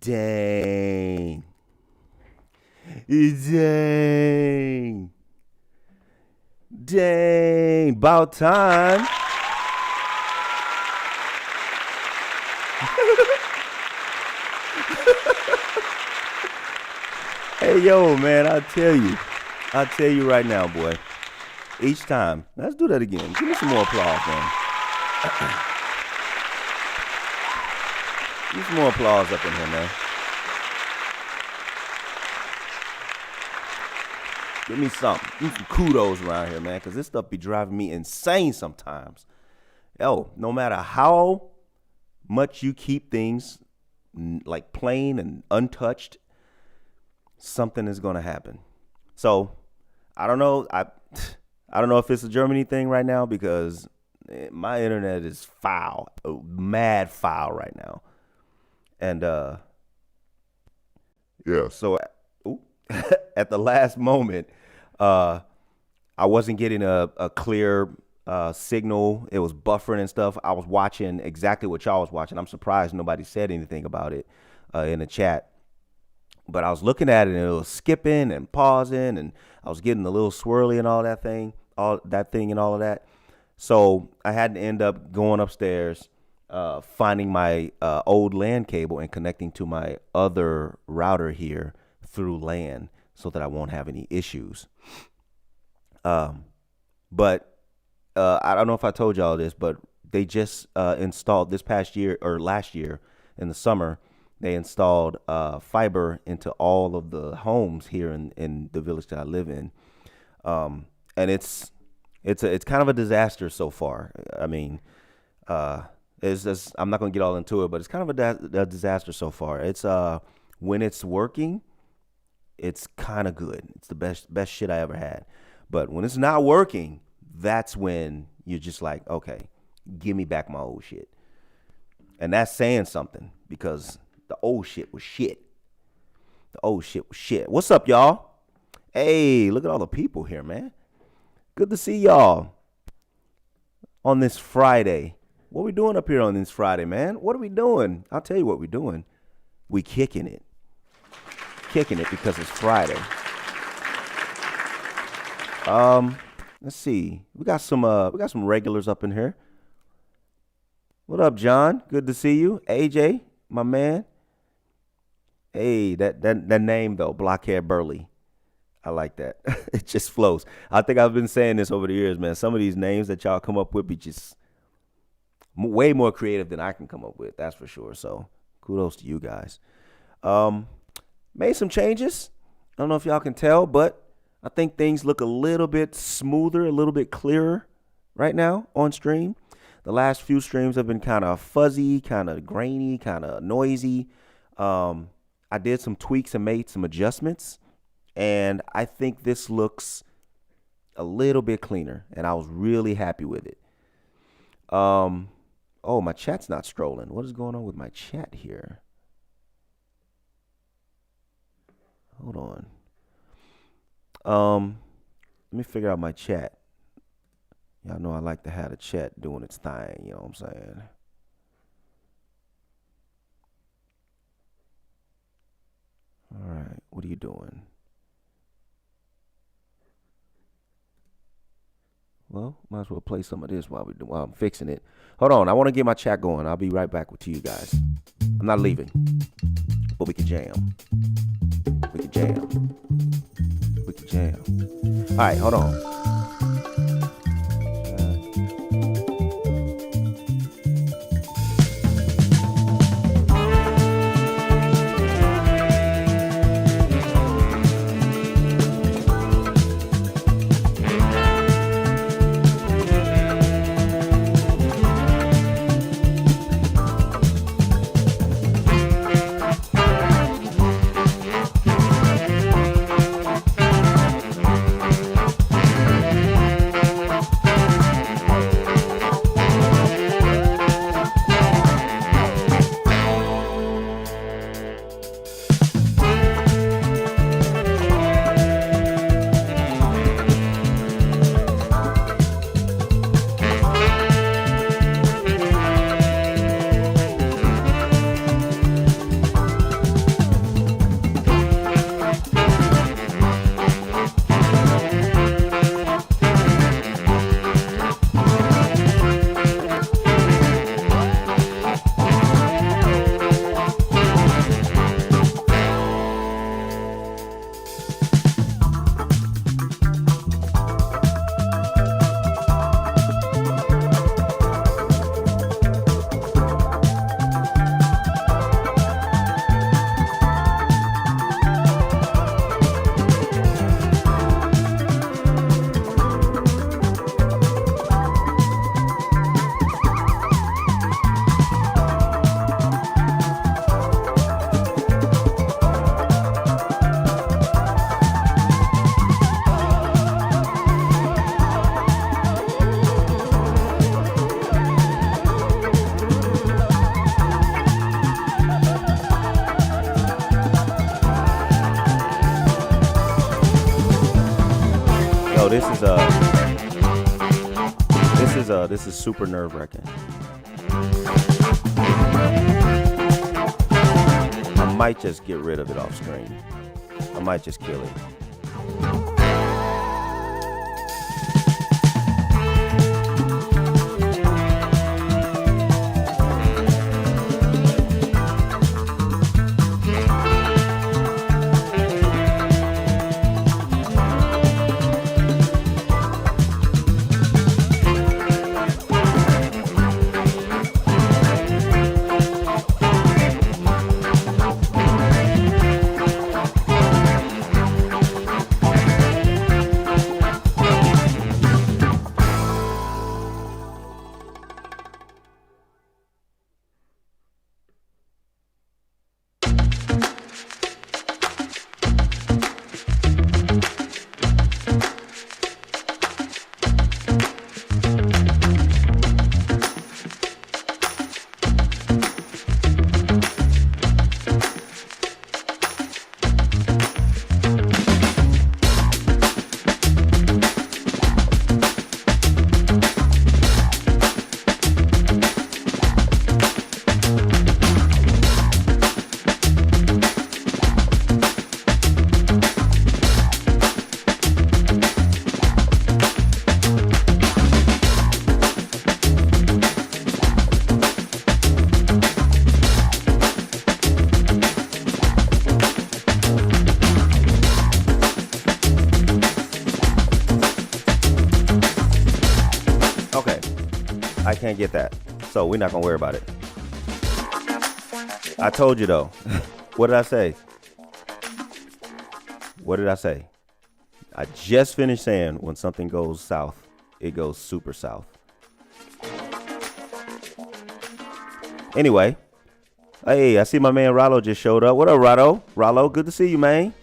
Dang. Dang. Dang. About time. Hey, yo, man, I tell you right now, boy. Each time. Let's do that again. Give me some more applause, man. Give me some more applause up in here, man. Give me something. Give me some kudos around here, man, because this stuff be driving me insane sometimes. Yo, no matter how much you keep things like plain and untouched, something is going to happen. So I don't know. I don't know if it's a Germany thing right now because my internet is foul, mad foul right now. And yeah, so at the last moment, I wasn't getting a clear signal. It was buffering and stuff. I was watching exactly what y'all was watching. I'm surprised nobody said anything about it in the chat. But I was looking at it and it was skipping and pausing and I was getting a little swirly and all that thing and all of that. So I had to end up going upstairs, finding my old LAN cable and connecting to my other router here through LAN so that I won't have any issues. But I don't know if I told y'all this, but they just installed this past year or last year in the summer. They installed fiber into all of the homes here in the village that I live in, and it's kind of a disaster so far. I mean, it's just, I'm not gonna get all into it, but it's kind of a disaster so far. It's when it's working, it's kind of good. It's the best shit I ever had. But when it's not working, that's when you're just like, okay, give me back my old shit, and that's saying something because the old shit was shit. The old shit was shit. What's up, y'all? Hey, look at all the people here, man. Good to see y'all on this Friday. What we doing up here on this Friday, man? What are we doing? I'll tell you what we're doing. We kicking it. Kicking it because it's Friday. Let's see. We got some regulars up in here. What up, John? Good to see you. AJ, my man. Hey, that name though, Blockhead Burley. I like that. It just flows. I think I've been saying this over the years, man. Some of these names that y'all come up with be just way more creative than I can come up with. That's for sure. So kudos to you guys. Made some changes. I don't know if y'all can tell, but I think things look a little bit smoother, a little bit clearer right now on stream. The last few streams have been kind of fuzzy, kind of grainy, kind of noisy. I did some tweaks and made some adjustments, and I think this looks a little bit cleaner, and I was really happy with it. Oh, my chat's not scrolling. What is going on with my chat here? Hold on. Let me figure out my chat. Y'all know I like to have the chat doing its thing, you know what I'm saying? All right, what are you doing? Well, might as well play some of this while I'm fixing it. Hold on, I want to get my chat going. I'll be right back with you guys. I'm not leaving, but we can jam. We can jam. We can jam. All right, hold on. this is super nerve-wracking. I might just get rid of it off screen. I might just kill it. I can't get that, so we're not gonna worry about it. I told you though. What did I say? What did I say? I just finished saying when something goes south, it goes super south. Anyway, hey, I see my man Rollo just showed up. What up, Rollo? Rollo, good to see you, man.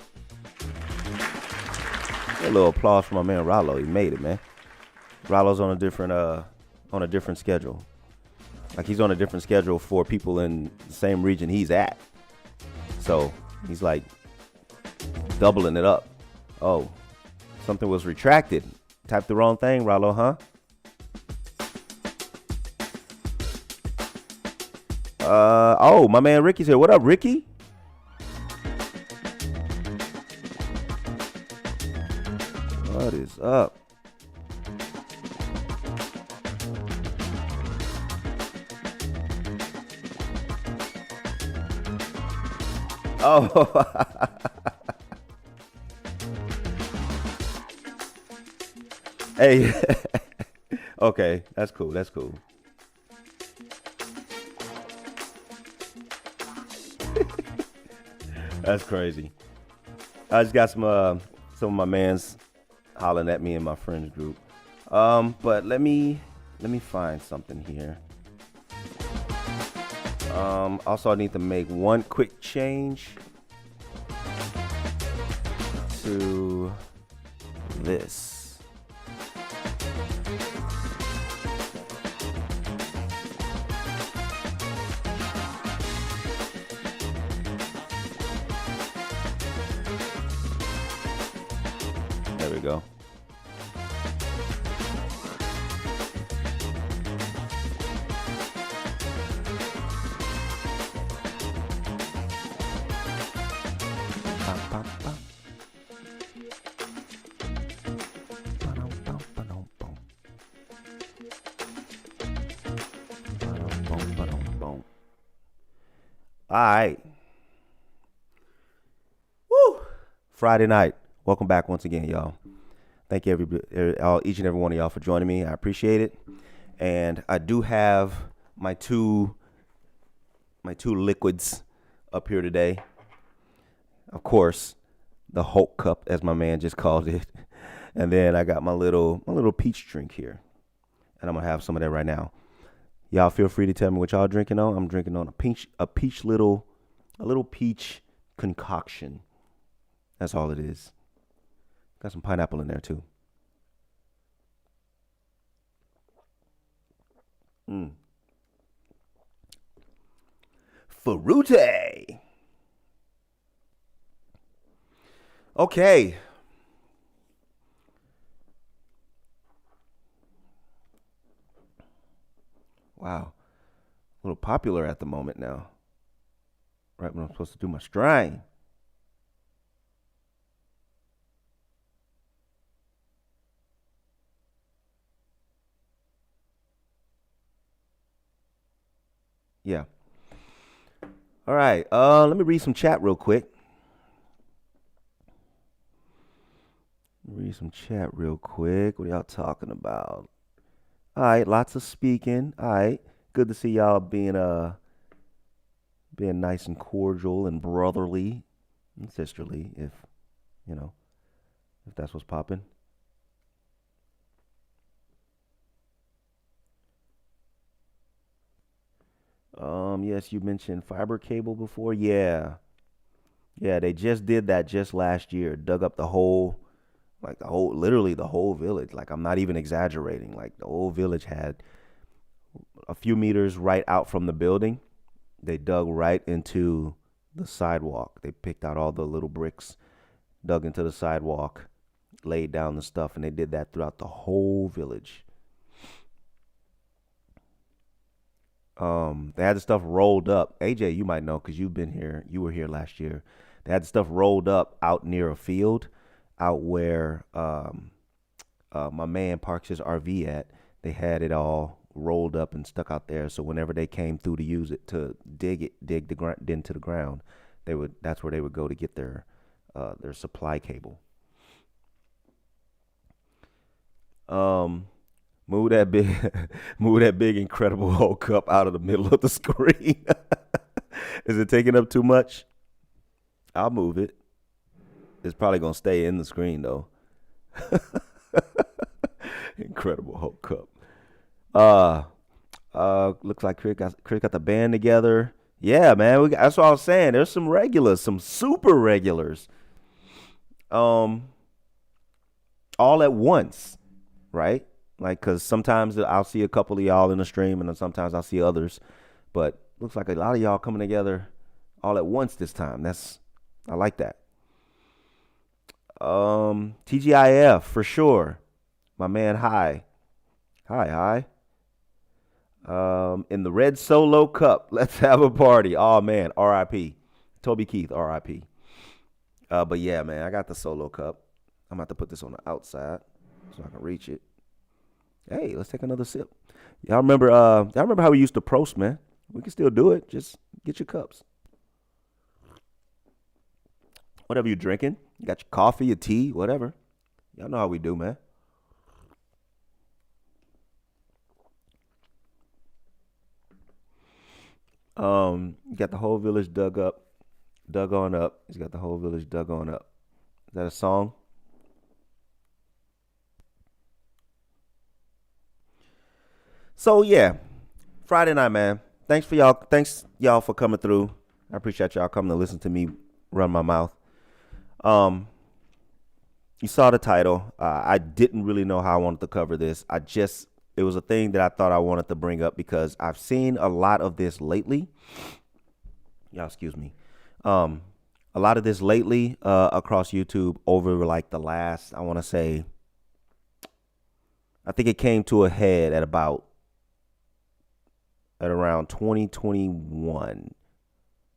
A little applause for my man Rollo. He made it, man. Rollo's on a different schedule. Like he's on a different schedule for people in the same region he's at. So he's like doubling it up. Oh, something was retracted. Typed the wrong thing, Rollo, huh? Oh, my man Ricky's here. What up, Ricky? What is up? Oh. Hey. Okay, that's cool. That's cool. That's crazy. I just got some of my mans hollering at me in my friends group. But let me find something here. Also, I need to make one quick change to this. There we go. All right. Woo! Friday night. Welcome back once again, y'all. Thank you, each and every one of y'all for joining me. I appreciate it. And I do have my two liquids up here today. Of course, the Hulk cup, as my man just called it. And then I got my little peach drink here. And I'm gonna have some of that right now. Y'all feel free to tell me what y'all drinking on. I'm drinking on a little peach concoction. That's all it is. Got some pineapple in there too. Fruity. Okay. A little popular at the moment now. Right when I'm supposed to do my strain. Yeah. All right. Let me read some chat real quick. Read some chat real quick. What are y'all talking about? All right, lots of speaking. All right. Good to see y'all being nice and cordial and brotherly and sisterly, if you know, if that's what's popping. Yes, you mentioned fiber cable before. Yeah. Yeah, they just did that just last year. Dug up literally the whole village. Like I'm not even exaggerating. Like the whole village had a few meters right out from the building. They dug right into the sidewalk. They picked out all the little bricks, dug into the sidewalk, laid down the stuff, and they did that throughout the whole village. They had the stuff rolled up. AJ, you might know because you've been here. You were here last year. They had the stuff rolled up out near a field, out where my man parks his RV at. They had it all rolled up and stuck out there. So whenever they came through to use it to dig the ground into the ground, they would. That's where they would go to get their supply cable. Um, move that big, move that big Incredible Hulk cup out of the middle of the screen. Is it taking up too much? I'll move it. It's probably gonna stay in the screen though. Incredible Hulk cup. Uh, looks like Chris got the band together. Yeah, man. That's what I was saying. There's some regulars, some super regulars. Um, all at once, right? Like, cause sometimes I'll see a couple of y'all in the stream, and then sometimes I'll see others. But looks like a lot of y'all coming together all at once this time. I like that. TGIF for sure. My man, hi. In the red solo cup, let's have a party. Oh man, R.I.P. Toby Keith, R.I.P. But yeah, man, I got the solo cup. I'm about to put this on the outside so I can reach it. Hey, let's take another sip. Y'all remember how we used to proast, man? We can still do it. Just get your cups. Whatever you're drinking. You got your coffee, your tea, whatever. Y'all know how we do, man. You got the whole village dug on up. He's got the whole village dug on up. Is that a song? So yeah, Friday night, man. Thanks y'all for coming through. I appreciate y'all coming to listen to me run my mouth. Um, you saw the title. I didn't really know how I wanted to cover this. It was a thing that I thought I wanted to bring up because I've seen a lot of this lately. Y'all, excuse me. Um, a lot of this lately across YouTube over like the last, I want to say, I think it came to a head at around 2021,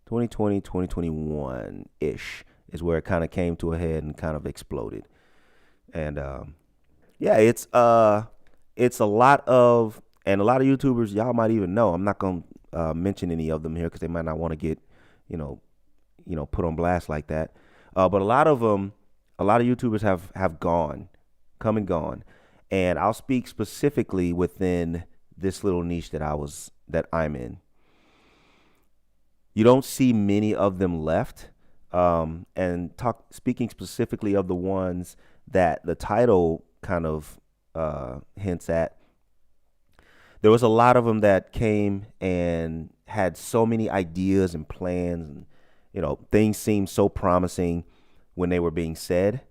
2020, 2021 ish is where it kind of came to a head and kind of exploded. And yeah, it's a lot of YouTubers y'all might even know. I'm not gonna mention any of them here because they might not want to get you know put on blast like that. But a lot of YouTubers have come and gone, and I'll speak specifically within this little niche that I'm in. You don't see many of them left. And speaking specifically of the ones that the title kind of hints at, there was a lot of them that came and had so many ideas and plans, and things seemed so promising when they were being said.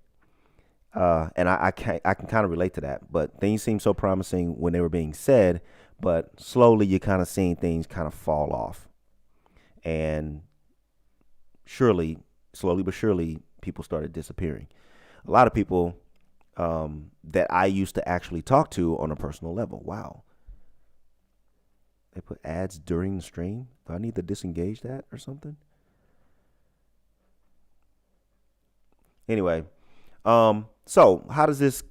And I can kind of relate to that. But things seemed so promising when they were being said, but slowly you kind of seeing things kind of fall off, and surely, slowly but surely, people started disappearing. A lot of people that I used to actually talk to on a personal level. Wow, They put ads during the stream. Do I need to disengage that or something? Anyway, so how does this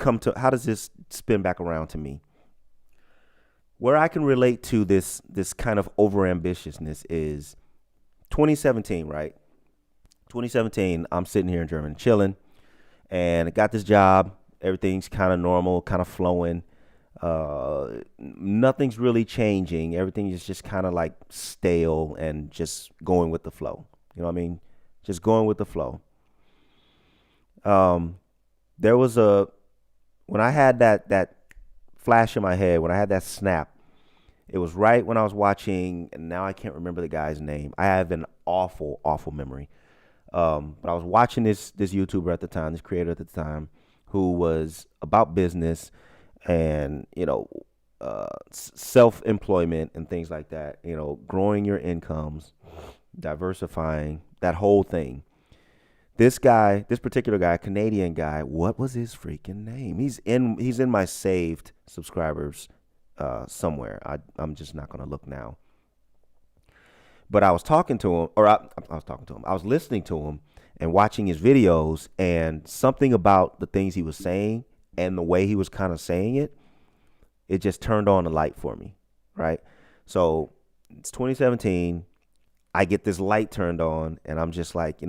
spin back around to me? Where I can relate to this kind of overambitiousness is 2017, right? 2017, I'm sitting here in Germany chilling, and I got this job. Everything's kind of normal, kind of flowing. Nothing's really changing. Everything is just kind of like stale and just going with the flow. You know what I mean? Just going with the flow. Um, there was a when I had that flash in my head, when I had that snap, it was right when I was watching, and now I can't remember the guy's name. I have an awful memory. But I was watching this YouTuber at the time, this creator at the time, who was about business and self-employment and things like that. Growing your incomes, diversifying, that whole thing. This particular guy, Canadian guy, what was his freaking name? He's in my saved subscribers somewhere. I'm just not gonna look now. But I was talking to him, or I was talking to him. I was listening to him and watching his videos, and something about the things he was saying and the way he was kind of saying it, it just turned on a light for me, right? So it's 2017. I get this light turned on, and I'm just like,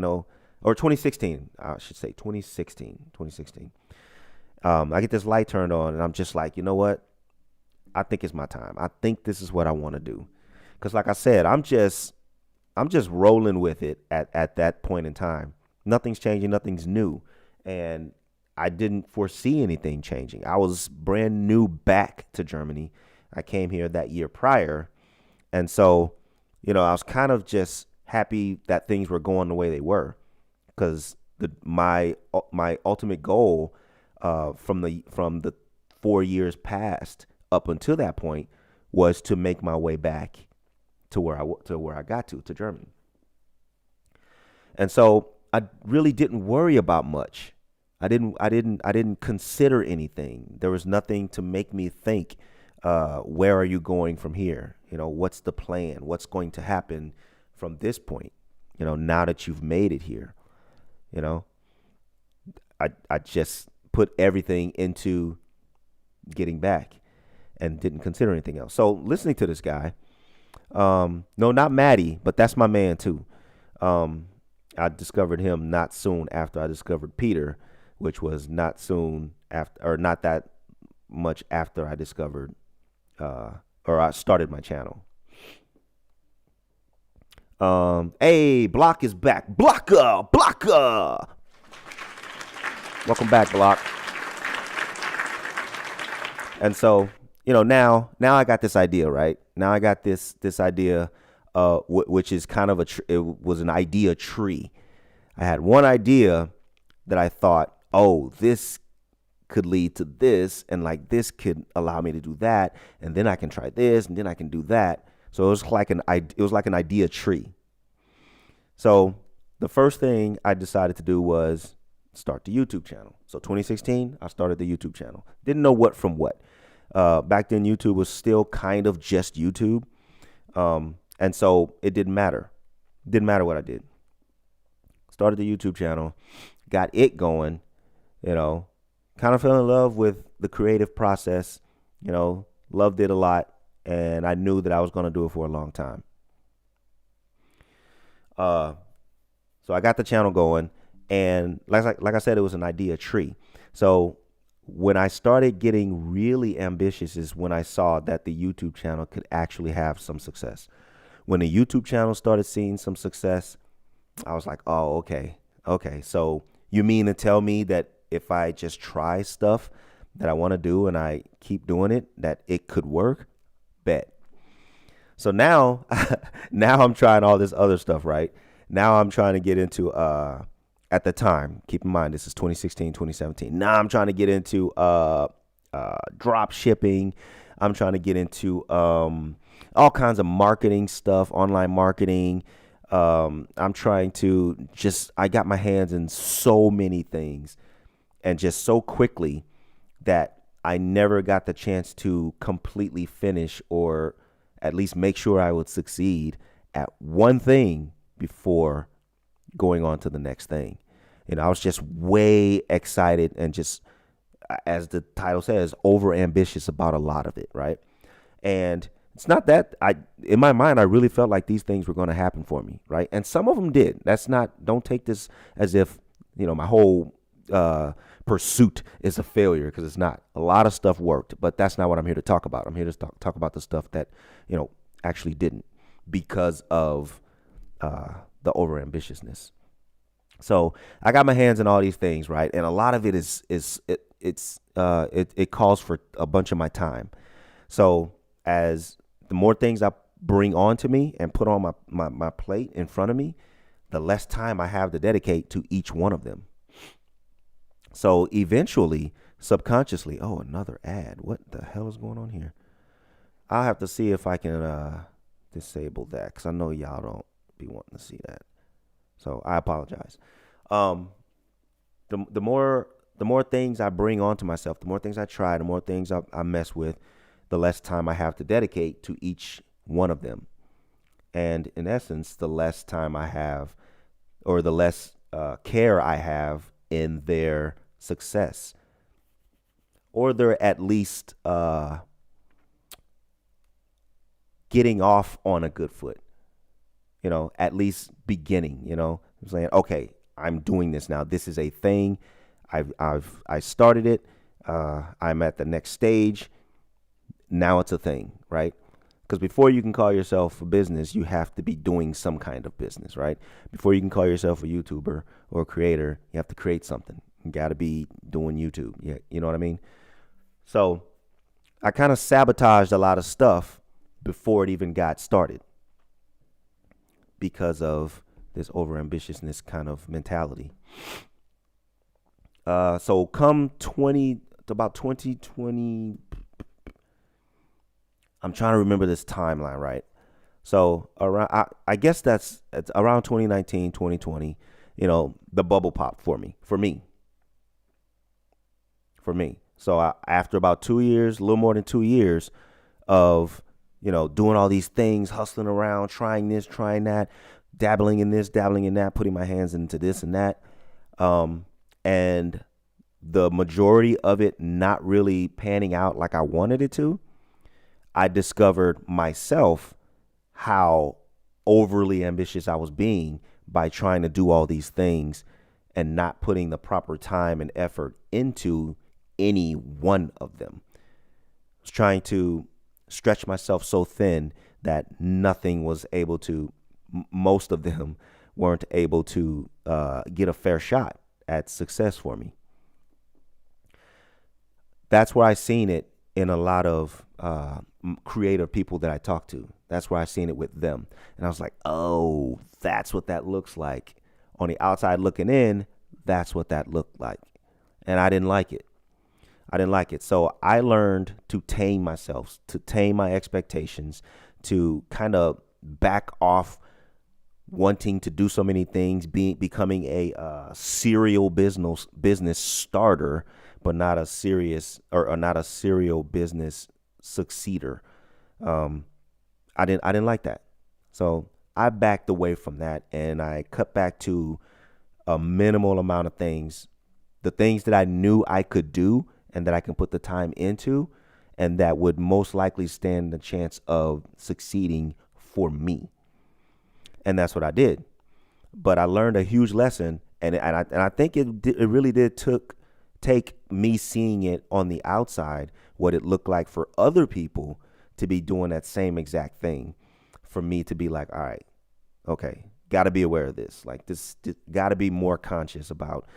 or 2016, I should say 2016. I get this light turned on, and I'm just like, you know what? I think it's my time. I think this is what I want to do. Because like I said, I'm just rolling with it at that point in time. Nothing's changing, nothing's new. And I didn't foresee anything changing. I was brand new back to Germany. I came here that year prior. And so, I was kind of just happy that things were going the way they were. Because my ultimate goal from the 4 years past up until that point was to make my way back to where I got to Germany. And so I really didn't worry about much. I didn't consider anything. There was nothing to make me think, where are you going from here? What's the plan? What's going to happen from this point? Now that you've made it here, I just put everything into getting back and didn't consider anything else. So listening to this guy, no, not Maddie, but that's my man too. I discovered him not soon after I discovered Peter, which was not soon after, or not that much after I discovered, or I started my channel. Hey, Block is back. Blocker. Welcome back, Block. And so, now I got this idea, right? Now I got this idea, which is kind of it was an idea tree. I had one idea that I thought, oh, this could lead to this, and like this could allow me to do that, and then I can try this, and then I can do that. So it was like an idea tree. So the first thing I decided to do was start the YouTube channel. So 2016, I started the YouTube channel. Didn't know what from what. Back then, YouTube was still kind of just YouTube. And so it didn't matter. Didn't matter what I did. Started the YouTube channel, got it going, kind of fell in love with the creative process, loved it a lot. And I knew that I was going to do it for a long time. So I got the channel going, and like I said, it was an idea tree. So when I started getting really ambitious is when I saw that the YouTube channel could actually have some success. When the YouTube channel started seeing some success, I was like, oh, okay. So you mean to tell me that if I just try stuff that I want to do and I keep doing it, that it could work? Bet. So now I'm trying all this other stuff, right? Now I'm trying to get into, at the time, keep in mind, this is 2016, 2017. Now I'm trying to get into drop shipping. I'm trying to get into all kinds of marketing stuff, online marketing. I'm trying to I got my hands in so many things, and just so quickly that I never got the chance to completely finish or at least make sure I would succeed at one thing before going on to the next thing. I was just way excited and just, as the title says, over ambitious about a lot of it, right? And it's not that in my mind, I really felt like these things were going to happen for me, right? And some of them did. Don't take this as if, my whole pursuit is a failure, because it's not. A lot of stuff worked, but that's not what I'm here to talk about. I'm here to talk about the stuff that, actually didn't, because of the over ambitiousness. So I got my hands on all these things, right? And a lot of it it calls for a bunch of my time. So as the more things I bring onto me and put on my plate in front of me, the less time I have to dedicate to each one of them. So eventually, subconsciously, another ad. What the hell is going on here? I'll have to see if I can disable that, because I know y'all don't be wanting to see that. So I apologize. The more things I bring onto myself, the more things I try, the more things I mess with, the less time I have to dedicate to each one of them. And in essence, the less time I have, or the less care I have in their success, or they're at least getting off on a good foot, at least beginning, I'm saying, okay, I'm doing this now. This is a thing. I started it. I'm at the next stage. Now it's a thing, right? Because before you can call yourself a business, you have to be doing some kind of business, right? Before you can call yourself a YouTuber or a creator, you have to create something. You got to be doing YouTube. Yeah, you know what I mean? So I kind of sabotaged a lot of stuff before it even got started, because of this overambitiousness kind of mentality. So come about 2020, I'm trying to remember this timeline, right? So around, I guess it's around 2019, 2020, the bubble popped for me. So after about 2 years, a little more than 2 years of, doing all these things, hustling around, trying this, trying that, dabbling in this, dabbling in that, putting my hands into this and that. And the majority of it not really panning out like I wanted it to, I discovered myself how overly ambitious I was being by trying to do all these things and not putting the proper time and effort into any one of them. I was trying to stretch myself so thin that nothing was able to, most of them weren't able to get a fair shot at success for me. That's where I seen it in a lot of creative people that I talk to. That's where I seen it with them. And I was like, oh, that's what that looks like. On the outside looking in, that's what that looked like. And I didn't like it. So I learned to tame myself, to tame my expectations, to kind of back off wanting to do so many things, becoming a serial business starter, but not a serious or not a serial business succeeder. I didn't like that. So I backed away from that, and I cut back to a minimal amount of things, the things that I knew I could do and that I can put the time into, and that would most likely stand the chance of succeeding for me. And that's what I did. But I learned a huge lesson, and I think it really did take me seeing it on the outside, what it looked like for other people to be doing that same exact thing, for me to be like, all right, okay, got to be aware of this. Like this got to be more conscious about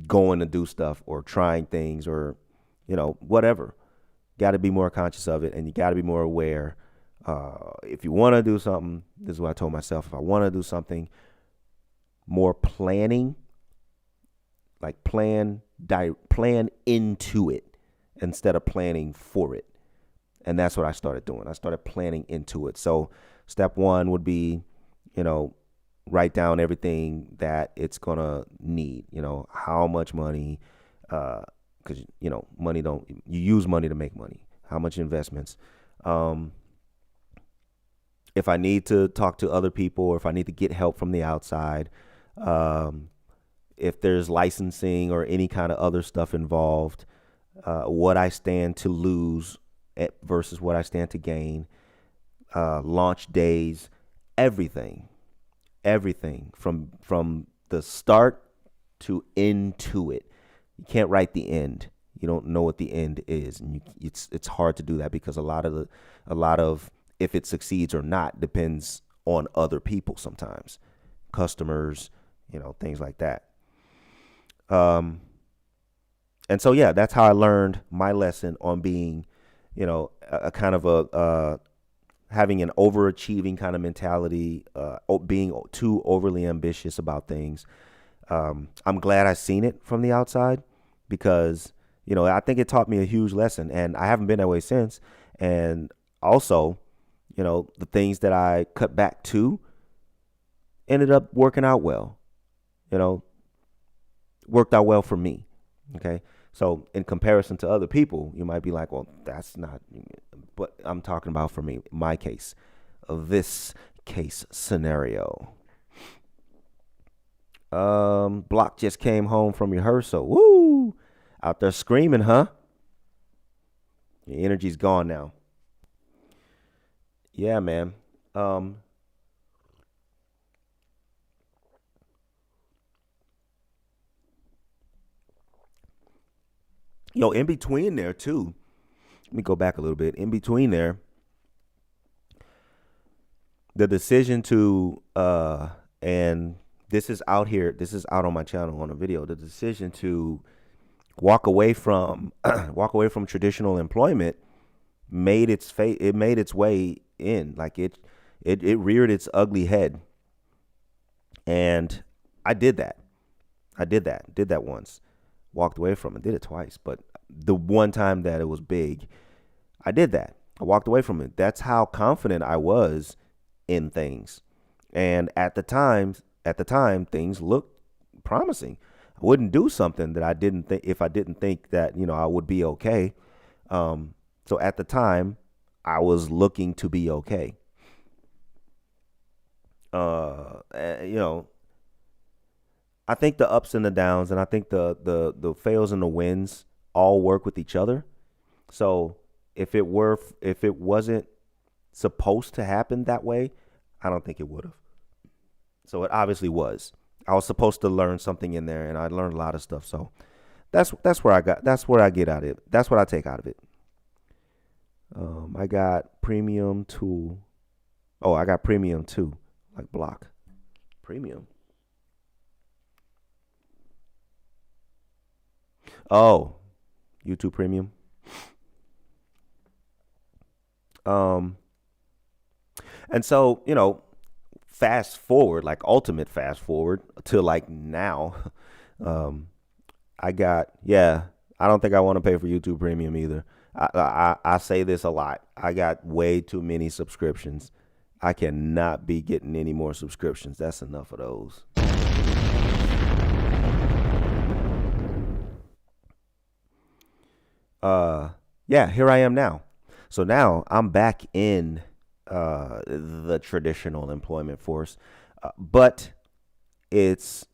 going to do stuff or trying things or, whatever. Got to be more conscious of it, and you got to be more aware. If you want to do something, this is what I told myself. If I want to do something, more planning, like plan into it instead of planning for it. And that's what I started doing. I started planning into it. So step one would be, write down everything that it's going to need, how much money, because, money you use money to make money, how much investments, Um, if I need to talk to other people or if I need to get help from the outside, um, if there's licensing or any kind of other stuff involved, what I stand to lose versus what I stand to gain, launch days, everything, everything from the start to into it. You can't write the end. You don't know what the end is, and it's hard to do that because a lot of if it succeeds or not depends on other people sometimes, customers, things like that. Um, and so yeah, that's how I learned my lesson on being, a kind of a having an overachieving kind of mentality, being too overly ambitious about things. I'm glad I seen it from the outside because, I think it taught me a huge lesson and I haven't been that way since. And also, the things that I cut back to ended up working out well, you know, worked out well for me. Okay. So in comparison to other people, you might be like, well, that's not, but I'm talking about for me, my case, this case scenario. Block just came home from rehearsal. Woo! Out there screaming, huh? Your energy's gone now. Yeah, man. Um, in between there too. Let me go back a little bit. In between there, the decision to and this is out on my channel on a video. The decision to walk away from walk away from traditional employment it made its way in. Like it reared its ugly head. And I did that. Did that once. Walked away from it. Did it twice, but the one time that it was big, I did that. I walked away from it. That's how confident I was in things. And at the time, things looked promising. I wouldn't do something that I didn't think if I didn't think that I would be okay. So at the time, I was looking to be okay. You know, I think the ups and the downs, and I think the fails and the wins all work with each other. So if it wasn't supposed to happen that way, I don't think it would have. So it obviously was. I was supposed to learn something in there, and I learned a lot of stuff. So that's where I get out of it. That's what I take out of it. I got premium tool. Oh, I got premium too, like block premium. Oh, YouTube premium. Um, and so fast forward, like ultimate fast forward to like now. Um, I got yeah. I don't think I want to pay for YouTube Premium either. I say this a lot. I got way too many subscriptions. I cannot be getting any more subscriptions. That's enough of those. Uh, yeah, here I am now. So now I'm back in the traditional employment force, but it's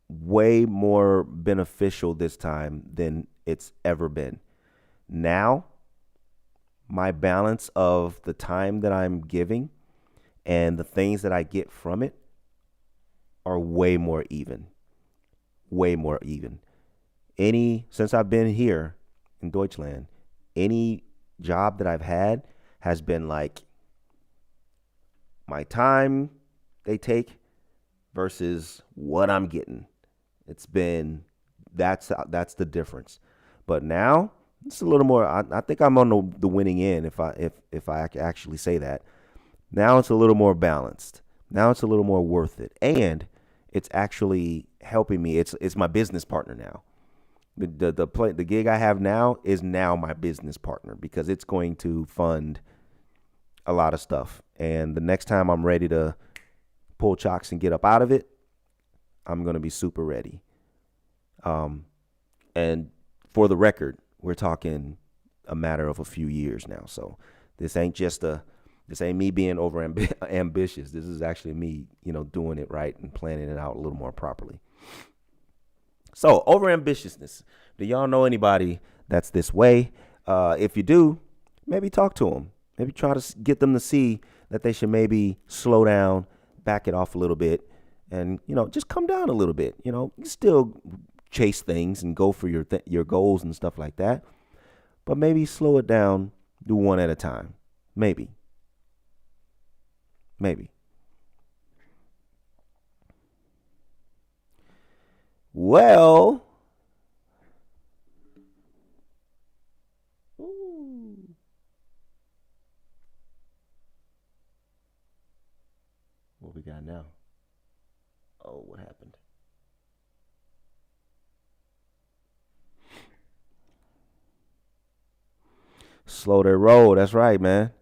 way more beneficial this time than it's ever been. Now, my balance of the time that I'm giving and the things that I get from it are way more even. Way more even. Since I've been here in Deutschland, any job that I've had has been like my time they take versus what I'm getting. It's been that's the difference. But now it's a little more. I think I'm on the winning end if I actually say that. Now it's a little more balanced. Now it's a little more worth it, and it's actually helping me. It's my business partner now. The gig I have now is now my business partner because it's going to fund a lot of stuff. And the next time I'm ready to pull chocks and get up out of it, I'm gonna be super ready. Um, and for the record, we're talking a matter of a few years now. So This ain't me being over ambitious. This is actually me, doing it right and planning it out a little more properly. So, over ambitiousness. Do y'all know anybody that's this way? If you do, maybe talk to them. Maybe try to get them to see that they should maybe slow down, back it off a little bit, and just come down a little bit. You still chase things and go for your goals and stuff like that, but maybe slow it down. Do one at a time. Maybe. Well, ooh, what we got now? Oh, what happened? Slow their roll. That's right, man.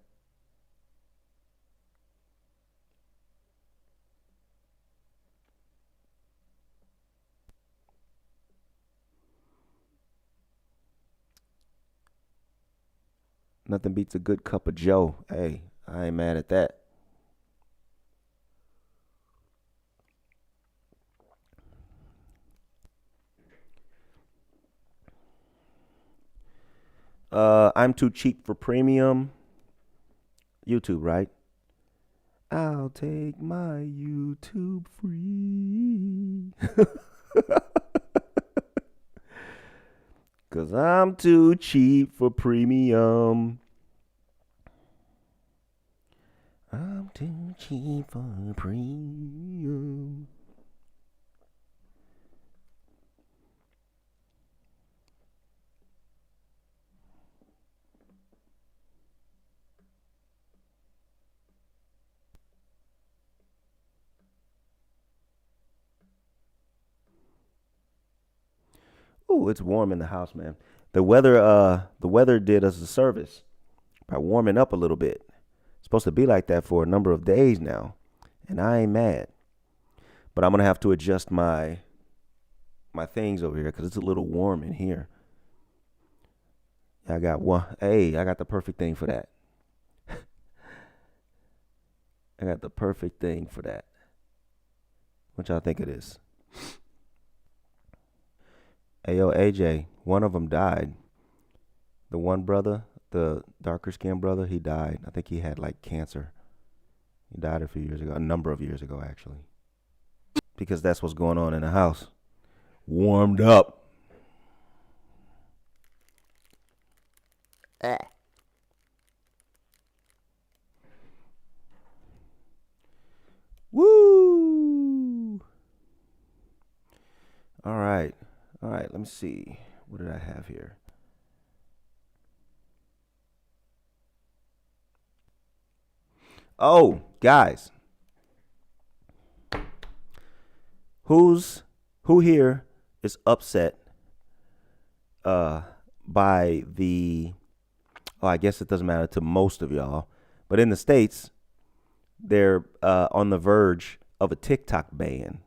Nothing beats a good cup of Joe. Hey, I ain't mad at that. I'm too cheap for premium. YouTube, right? I'll take my YouTube free. Cause I'm too cheap for premium. I'm too cheap for premium. Ooh, it's warm in the house, man. The weather did us a service by warming up a little bit. It's supposed to be like that for a number of days now, and I ain't mad. But I'm gonna have to adjust my things over here because it's a little warm in here. I got one. Hey, I got the perfect thing for that. I got the perfect thing for that. What y'all think it is? Hey, yo, AJ, one of them died. The one brother, the darker skinned brother, he died. I think he had like cancer. He died a few years ago, a number of years ago, actually. Because that's what's going on in the house. Warmed up. Ah. Woo! All right. All right, let me see. What did I have here? Oh, guys. Who here is upset by the I guess it doesn't matter to most of y'all, but in the States, they're on the verge of a TikTok ban.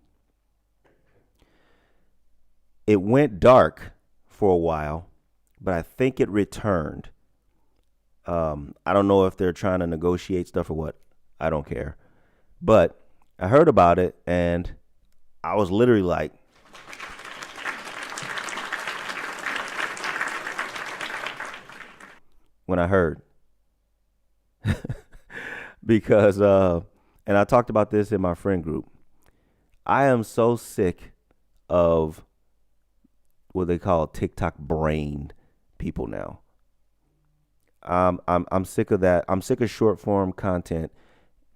It went dark for a while, but I think it returned. I don't know if they're trying to negotiate stuff or what. I don't care. But I heard about it, and I was literally like, when I heard. Because, and I talked about this in my friend group. I am so sick of what they call TikTok brain people now. I'm sick of that. I'm sick of short form content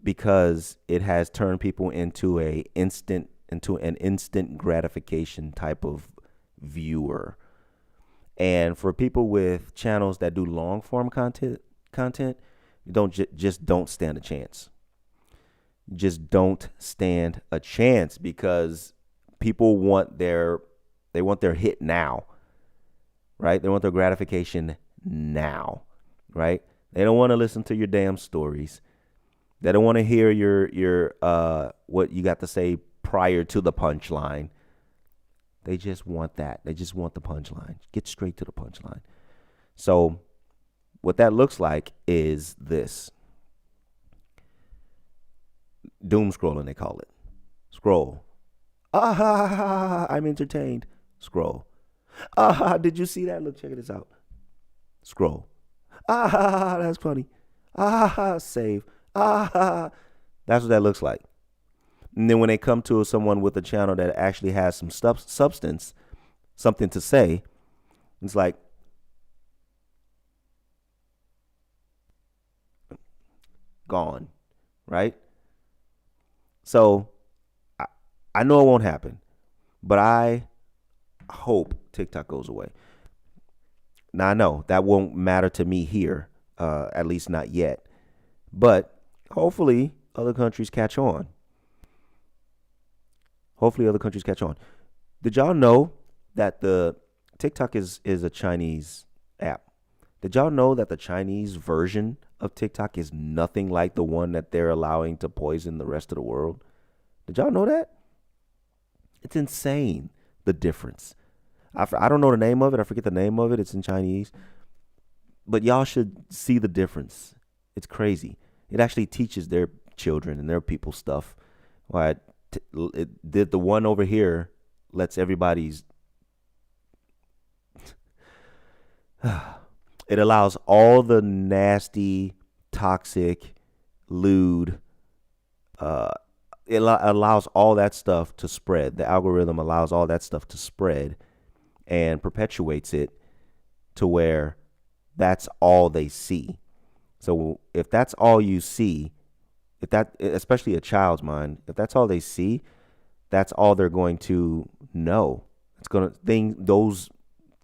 because it has turned people into an instant gratification type of viewer. And for people with channels that do long form content, just don't stand a chance. Just don't stand a chance because people want their hit now, right? They want their gratification now, right? They don't want to listen to your damn stories. They don't want to hear your what you got to say prior to the punchline. They just want that. They just want the punchline. Get straight to the punchline. So what that looks like is this. Doom scrolling, they call it. Scroll. I'm entertained. Scroll. Did you see that? Look, check this out. Scroll. That's funny. Save. That's what that looks like. And then when they come to someone with a channel that actually has some substance, something to say, it's like, gone, right? So I know it won't happen, but I hope TikTok goes away. Now I know that won't matter to me here, at least not yet. But hopefully other countries catch on. Did y'all know that the TikTok is a Chinese app? Did y'all know that the Chinese version of TikTok is nothing like the one that they're allowing to poison the rest of the world? Did y'all know that? It's insane, the difference. I don't know the name of it. I forget the name of it. It's in Chinese. But y'all should see the difference. It's crazy. It actually teaches their children and their people stuff. Why it did the one over here lets everybody's it allows all the nasty, toxic, lewd, it allows all that stuff to spread. The algorithm allows all that stuff to spread and perpetuates it to where that's all they see. So if that's all you see, if that, especially a child's mind, if that's all they see, that's all they're going to know. It's going to those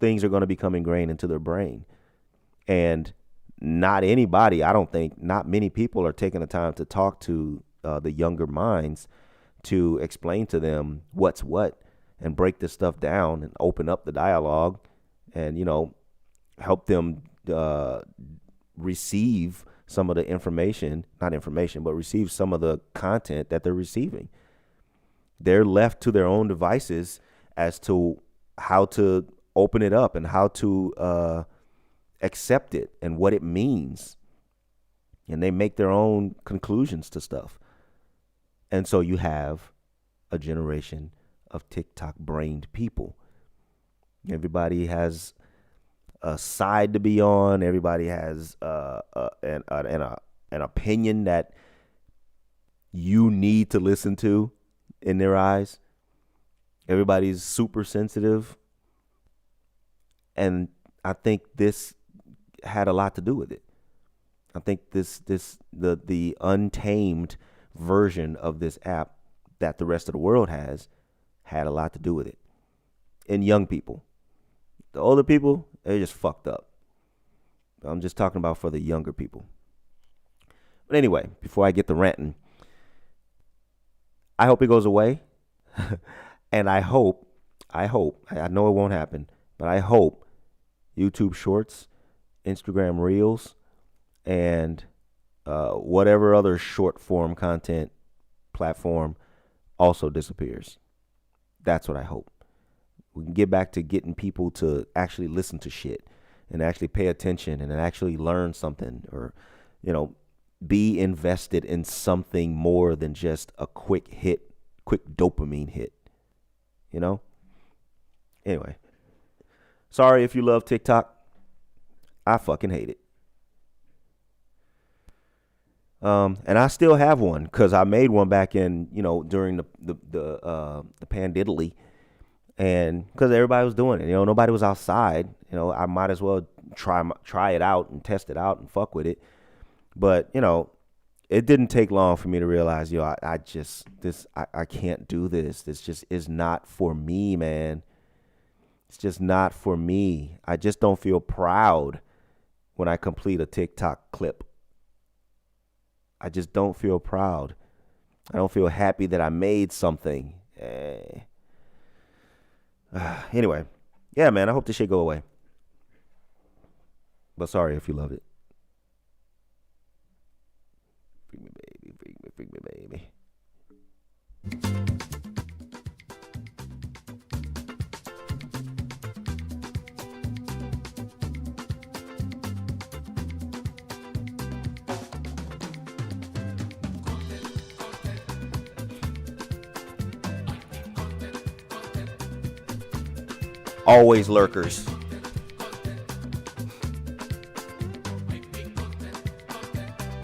things are going to become ingrained into their brain. And not anybody, I don't think, not many people are taking the time to talk to the younger minds to explain to them what's what and break this stuff down and open up the dialogue and, help them receive some of the receive some of the content that they're receiving. They're left to their own devices as to how to open it up and how to accept it and what it means. And they make their own conclusions to stuff. And so you have a generation of TikTok-brained people. Everybody has a side to be on. Everybody has an opinion that you need to listen to in their eyes. Everybody's super sensitive. And I think this had a lot to do with it. I think the untamed version of this app that the rest of the world has had a lot to do with it. And young people. The older people, they're just fucked up. I'm just talking about for the younger people. But anyway, before I get to ranting, I hope it goes away. And I know it won't happen, but I hope YouTube Shorts, Instagram Reels, and whatever other short form content platform also disappears. That's what I hope. We can get back to getting people to actually listen to shit and actually pay attention and actually learn something or, be invested in something more than just a quick dopamine hit, Anyway, sorry if you love TikTok. I fucking hate it. And I still have one because I made one back in, during the pandidly. And because everybody was doing it, nobody was outside, I might as well try it out and test it out and fuck with it. But, it didn't take long for me to realize, I can't do this. This just is not for me, man. It's just not for me. I just don't feel proud when I complete a TikTok clip. I just don't feel proud. I don't feel happy that I made something. Anyway, yeah, man, I hope this shit go away. But sorry if you love it. Freak me, baby. Freak me, baby. always lurkers.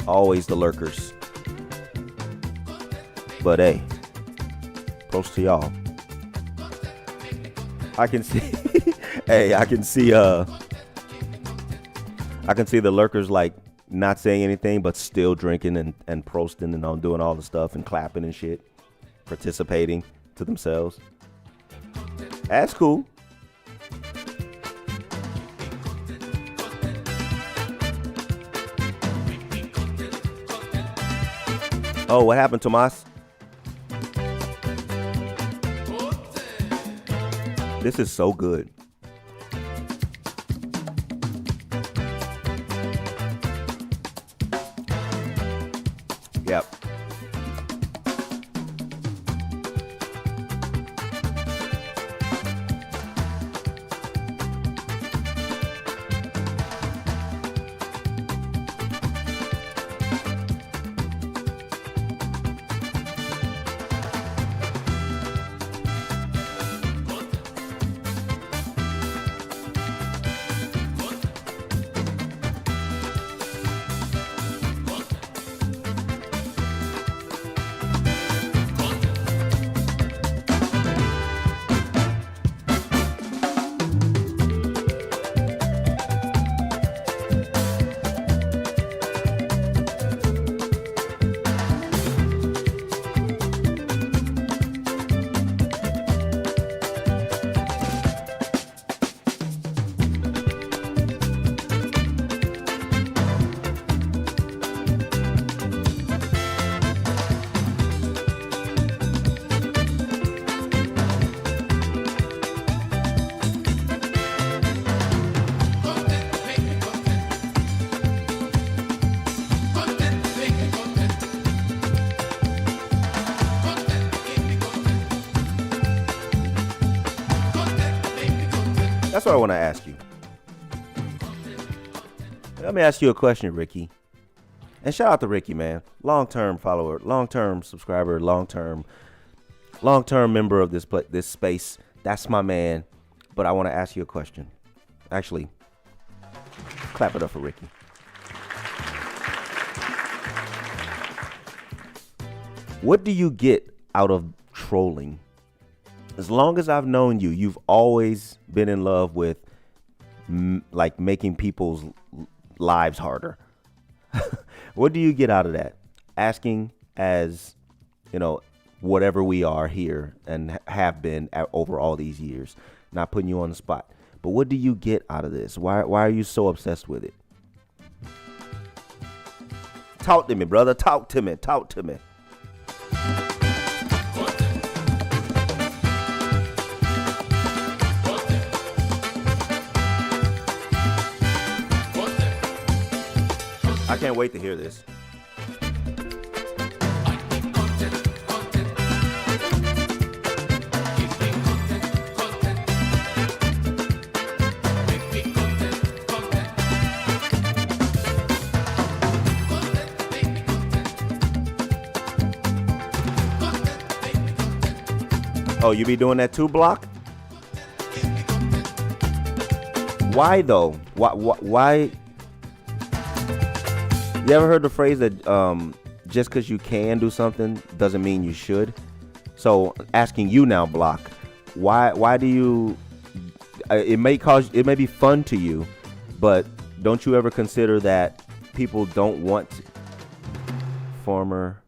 Always the lurkers. But hey, props to y'all. I can see hey, I can see the lurkers like not saying anything but still drinking and prosting and doing all the stuff and clapping and shit, participating to themselves. That's cool. Oh, what happened, Tomas? This is so good. Yep. That's what I want to ask you. Let me ask you a question, Ricky. And shout out to Ricky, man. Long-term follower, long-term subscriber, long-term member of this space. That's my man. But I want to ask you a question. Actually, clap it up for Ricky. What do you get out of trolling? As long as I've known you, you've always been in love with like making people's lives harder. What do you get out of that? Asking, as you know, whatever we are here and have been over all these years, not putting you on the spot. But what do you get out of this? Why are you so obsessed with it? Talk to me, brother. Talk to me. Talk to me. I can't wait to hear this. Oh, you be doing that too, Block? Why though? Why? You ever heard the phrase that just because you can do something doesn't mean you should? So asking you now, Block, why do you? It may be fun to you, but don't you ever consider that people don't want former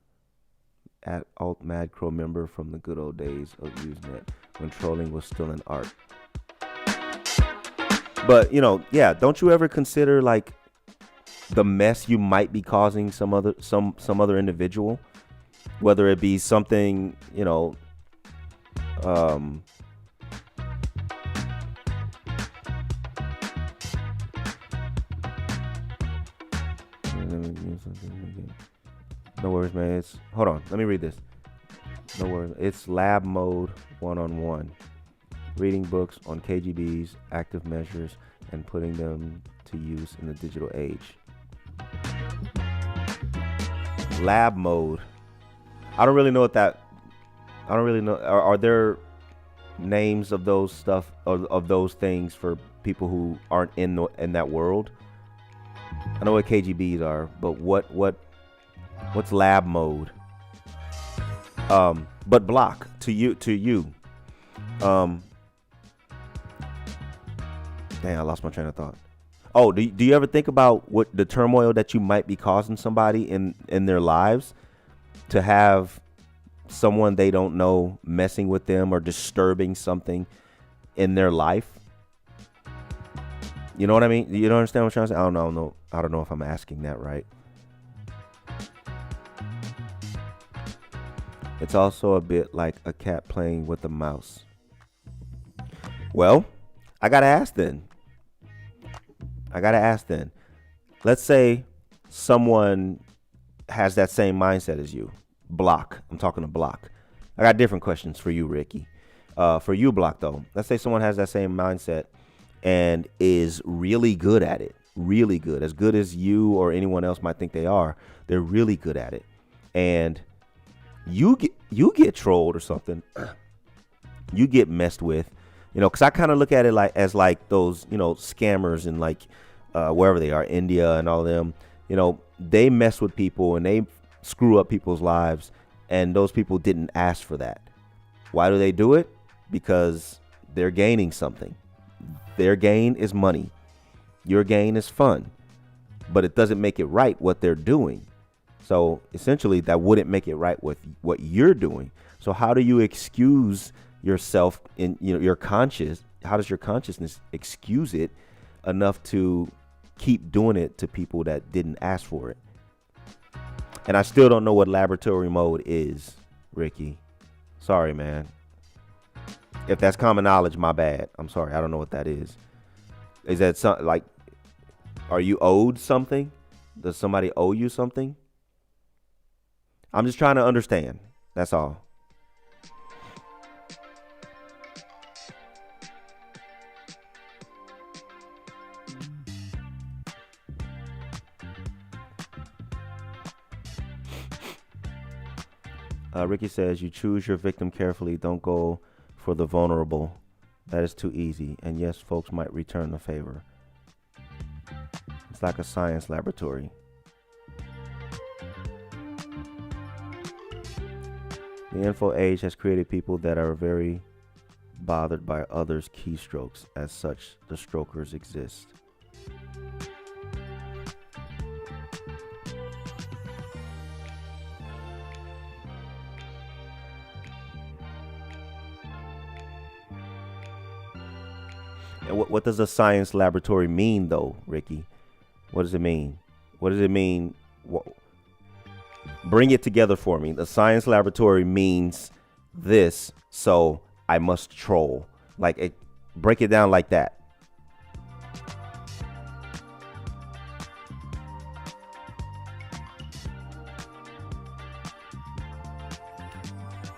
at Alt Mad Crow member from the good old days of Usenet when trolling was still an art? But yeah, don't you ever consider like the mess you might be causing some other individual, whether it be something no worries, man. Hold on, let me read this. No worries. It's lab mode 1-on-1. Reading books on KGBs, active measures, and putting them to use in the digital age. Lab mode. I don't really know. Are there names of those stuff of those things for people who aren't in that world? I know what KGBs are, but what's lab mode? But block to you. Dang, I lost my train of thought. Oh, do you ever think about what the turmoil that you might be causing somebody in their lives to have someone they don't know messing with them or disturbing something in their life? You know what I mean? You don't understand what I'm trying to say? I don't know if I'm asking that right. It's also a bit like a cat playing with a mouse. Well, I gotta ask then. Let's say someone has that same mindset as you. Block. I'm talking to Block. I got different questions for you, Ricky. For you, Block, though. Let's say someone has that same mindset and is really good at it. Really good. As good as you or anyone else might think they are. They're really good at it. And you get trolled or something. You get messed with. You know, because I kind of look at it as those, scammers in wherever they are, India and all of them. You know, they mess with people and they screw up people's lives, and those people didn't ask for that. Why do they do it? Because they're gaining something. Their gain is money. Your gain is fun. But it doesn't make it right what they're doing. So essentially, that wouldn't make it right with what you're doing. So how do you excuse yourself in your conscious? How does your consciousness excuse it enough to keep doing it to people that didn't ask for it? And I still don't know what laboratory mode is, Ricky. Sorry, man. If that's common knowledge, my bad. I'm sorry. I don't know what that is. Is that something like, are you owed something? Does somebody owe you something? I'm just trying to understand. That's all. Ricky says, you choose your victim carefully. Don't go for the vulnerable. That is too easy. And yes, folks might return the favor. It's like a science laboratory. The info age has created people that are very bothered by others' keystrokes. As such, the strokers exist. And what does a science laboratory mean, though, Ricky? What does it mean? What does it mean? Bring it together for me. The science laboratory means this, so I must troll. Break it down like that.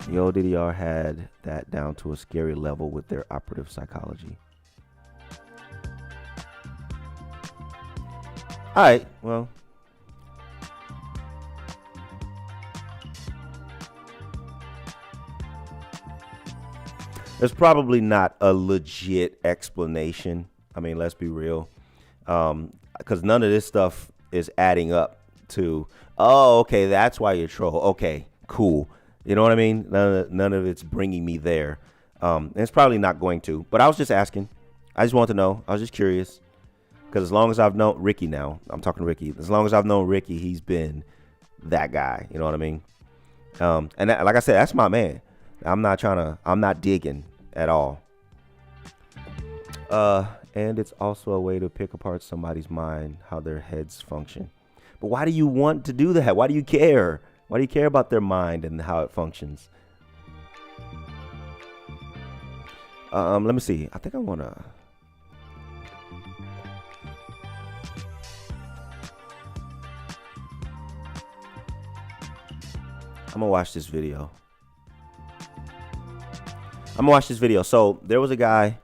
The old DDR had that down to a scary level with their operative psychology. All right, well. There's probably not a legit explanation. I mean, let's be real. Because none of this stuff is adding up to, oh, okay, that's why you're troll. Okay, cool. You know what I mean? None of it's bringing me there. And it's probably not going to. But I was just asking. I just want to know. I was just curious. Because as long as I've known Ricky now, I'm talking to Ricky. As long as I've known Ricky, he's been that guy. You know what I mean? And that, like I said, that's my man. I'm not digging at all. And it's also a way to pick apart somebody's mind, how their heads function. But why do you want to do that? Why do you care? Why do you care about their mind and how it functions? Let me see. I think I want to. I'm going to watch this video. So there was a guy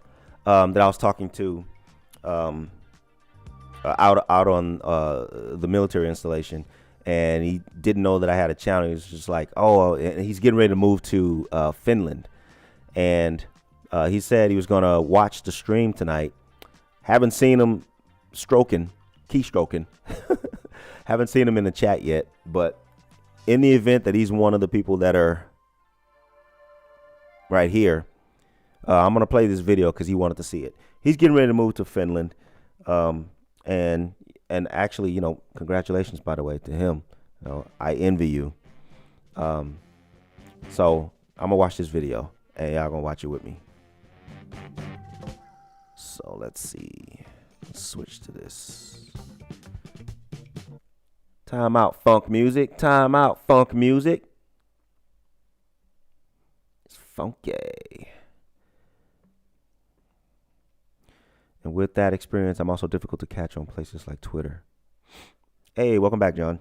that I was talking to out on the military installation, and he didn't know that I had a channel. He was just like, oh, and he's getting ready to move to Finland. And He said he was going to watch the stream tonight. Haven't seen him keystroking. Haven't seen him in the chat yet, but in the event that he's one of the people that are right here, I'm going to play this video because he wanted to see it. He's getting ready to move to Finland. And actually, you know, congratulations, by the way, to him. You know, I envy you. So I'm going to watch this video, and y'all going to watch it with me. So let's see. Let's switch to this. Time out, funk music. Time out, funk music. It's funky. And with that experience, I'm also difficult to catch on places like Twitter. Hey, welcome back, John.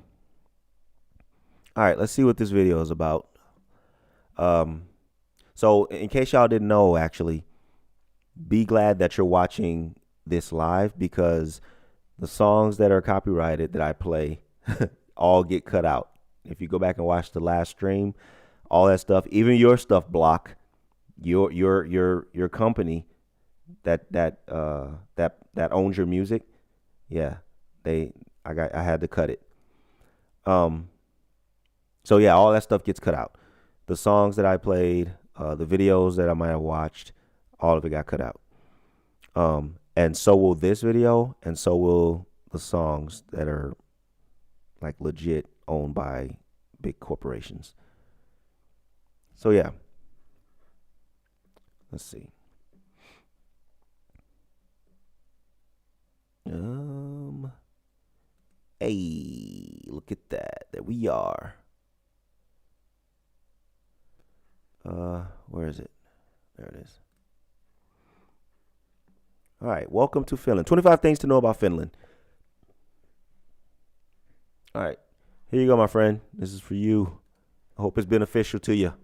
All right, let's see what this video is about. So in case y'all didn't know, actually, be glad that you're watching this live, because the songs that are copyrighted that I play all get cut out. If you go back and watch the last stream, all that stuff, even your stuff block, your company that owns your music, yeah, I had to cut it. So yeah, all that stuff gets cut out. The songs that I played, the videos that I might have watched, all of it got cut out. And so will this video, and so will the songs that are like legit owned by big corporations. So yeah. Let's see. Hey, look at that. There we are. Where is it? There it is. All right, welcome to Finland. 25 things to know about Finland. All right, here you go, my friend. This is for you. I hope it's beneficial to you.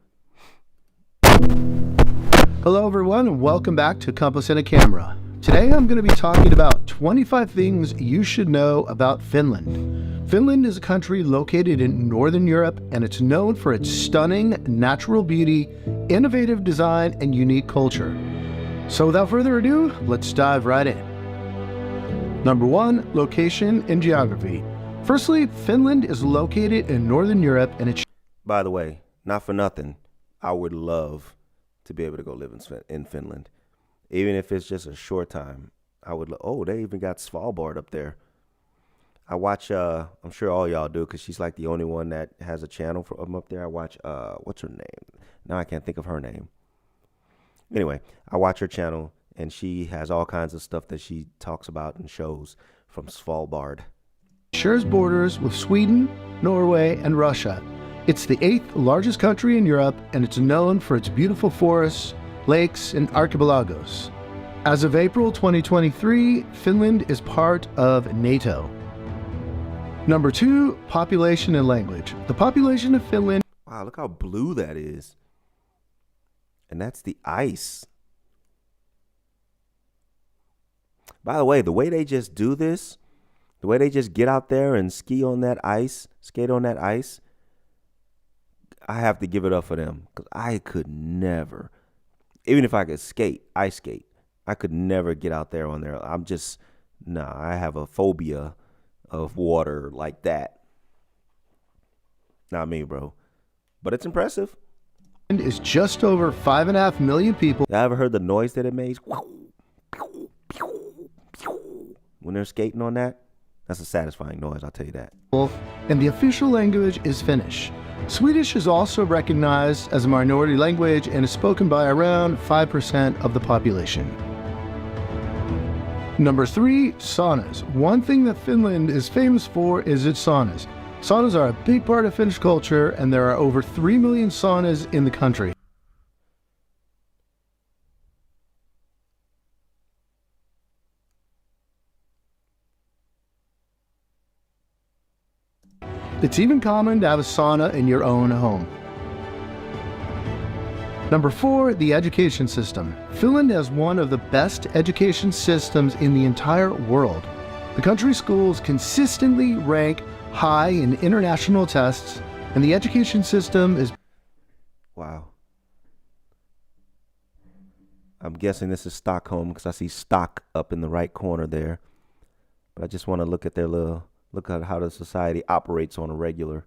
Hello, everyone, and welcome back to Compass and a Camera. Today, I'm going to be talking about 25 things you should know about Finland. Finland is a country located in Northern Europe, and it's known for its stunning natural beauty, innovative design, and unique culture. So without further ado, let's dive right in. Number 1, location and geography. Firstly, Finland is located in Northern Europe, and it's... By the way, not for nothing, I would love to be able to go live in Finland. Even if it's just a short time, I would. Oh, they even got Svalbard up there. I watch. I'm sure all y'all do, because she's like the only one that has a channel from up there. I watch. What's her name? Now I can't think of her name. Anyway, I watch her channel, and she has all kinds of stuff that she talks about and shows from Svalbard. Shares borders with Sweden, Norway, and Russia. It's the 8th largest country in Europe, and it's known for its beautiful forests, lakes, and archipelagos. As of April 2023, Finland is part of NATO. Number 2, population and language. The population of Finland... Wow, look how blue that is. And that's the ice. By the way they just do this, the way they just get out there and skate on that ice, I have to give it up for them, because I could never, even if I could ice skate, I could never get out there on there. I have a phobia of water like that. Not me, bro. But it's impressive. Is just over 5.5 million people. I ever heard the noise that it makes? When they're skating on that? That's a satisfying noise, I'll tell you that. And the official language is Finnish. Swedish is also recognized as a minority language and is spoken by around 5% of the population. Number 3, saunas. One thing that Finland is famous for is its saunas. Saunas are a big part of Finnish culture, and there are over 3 million saunas in the country. It's even common to have a sauna in your own home. Number 4, the education system. Finland has one of the best education systems in the entire world. The country's schools consistently rank high in international tests, and the education system is... Wow. I'm guessing this is Stockholm because I see stock up in the right corner there. But I just want to look at look at how the society operates on a regular.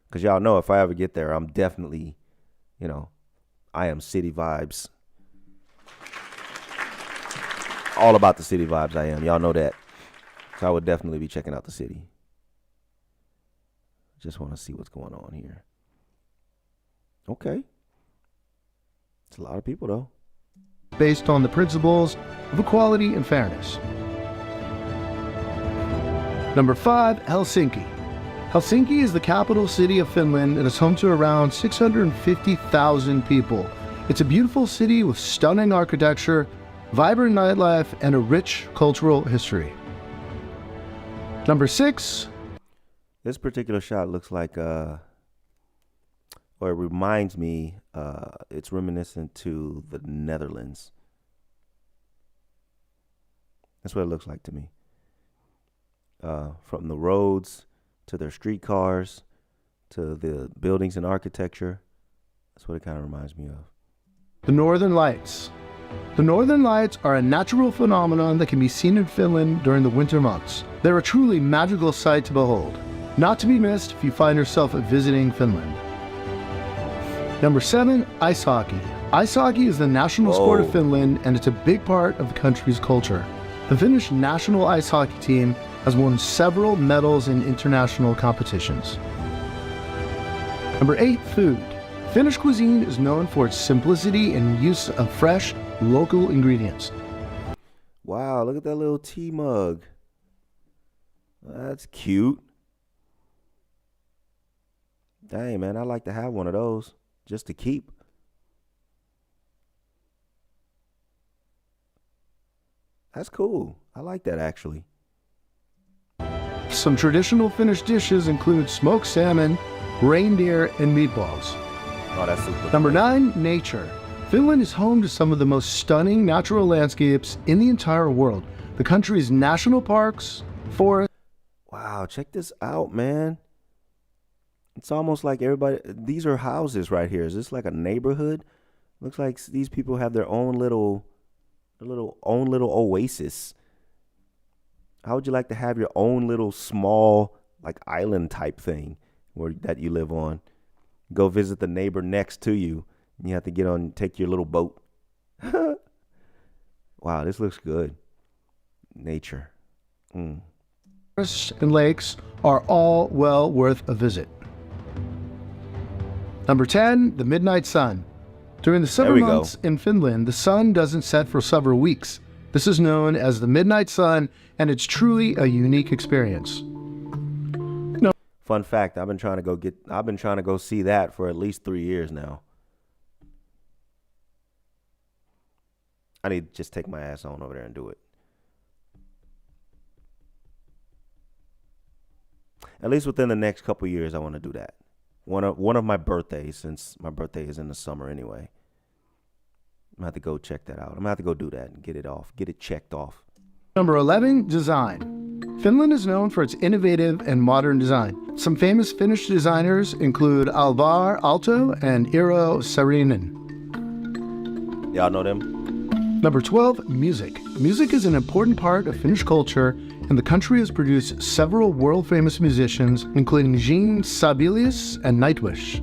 Because y'all know if I ever get there, I'm definitely, I am city vibes. All about the city vibes I am. Y'all know that. So I would definitely be checking out the city. Just want to see what's going on here. Okay. It's a lot of people, though. Based on the principles of equality and fairness. Number 5, Helsinki. Helsinki is the capital city of Finland and is home to around 650,000 people. It's a beautiful city with stunning architecture, vibrant nightlife, and a rich cultural history. Number 6. This particular shot looks like, or it reminds me, it's reminiscent to the Netherlands. That's what it looks like to me. From the roads to their streetcars to the buildings and architecture. That's what it kind of reminds me of. The Northern Lights. The Northern Lights are a natural phenomenon that can be seen in Finland during the winter months. They're a truly magical sight to behold, not to be missed if you find yourself visiting Finland. Number 7, ice hockey. Ice hockey is the national sport of Finland, and it's a big part of the country's culture. The Finnish national ice hockey team has won several medals in international competitions. Number 8, food. Finnish cuisine is known for its simplicity and use of fresh, local ingredients. Wow, look at that little tea mug. That's cute. Dang, man, I'd like to have one of those just to keep. That's cool. I like that, actually. Some traditional Finnish dishes include smoked salmon, reindeer, and meatballs. Oh, that's super. Number 9, nature. Finland is home to some of the most stunning natural landscapes in the entire world. The country's national parks, forests. Wow, check this out, man. It's almost like everybody, these are houses right here. Is this like a neighborhood? Looks like these people have their own little oasis. How would you like to have your own little small like island type thing that you live on? Go visit the neighbor next to you. And you have to take your little boat. Wow, this looks good. Nature. Forests and lakes are all well worth a visit. Number 10, the midnight sun. During the summer months in Finland, the sun doesn't set for several weeks. This is known as the midnight sun, and it's truly a unique experience. Fun fact, I've been trying to go see that for at least 3 years now. I need to just take my ass on over there and do it. At least within the next couple years, I want to do that. One of my birthdays, since my birthday is in the summer anyway. I'm going to have to go check that out. I'm going to have to go do that and get it checked off. Number 11, design. Finland is known for its innovative and modern design. Some famous Finnish designers include Alvar Aalto and Eero Saarinen. Y'all know them? Number 12, music. Music is an important part of Finnish culture, and the country has produced several world-famous musicians, including Jean Sibelius and Nightwish.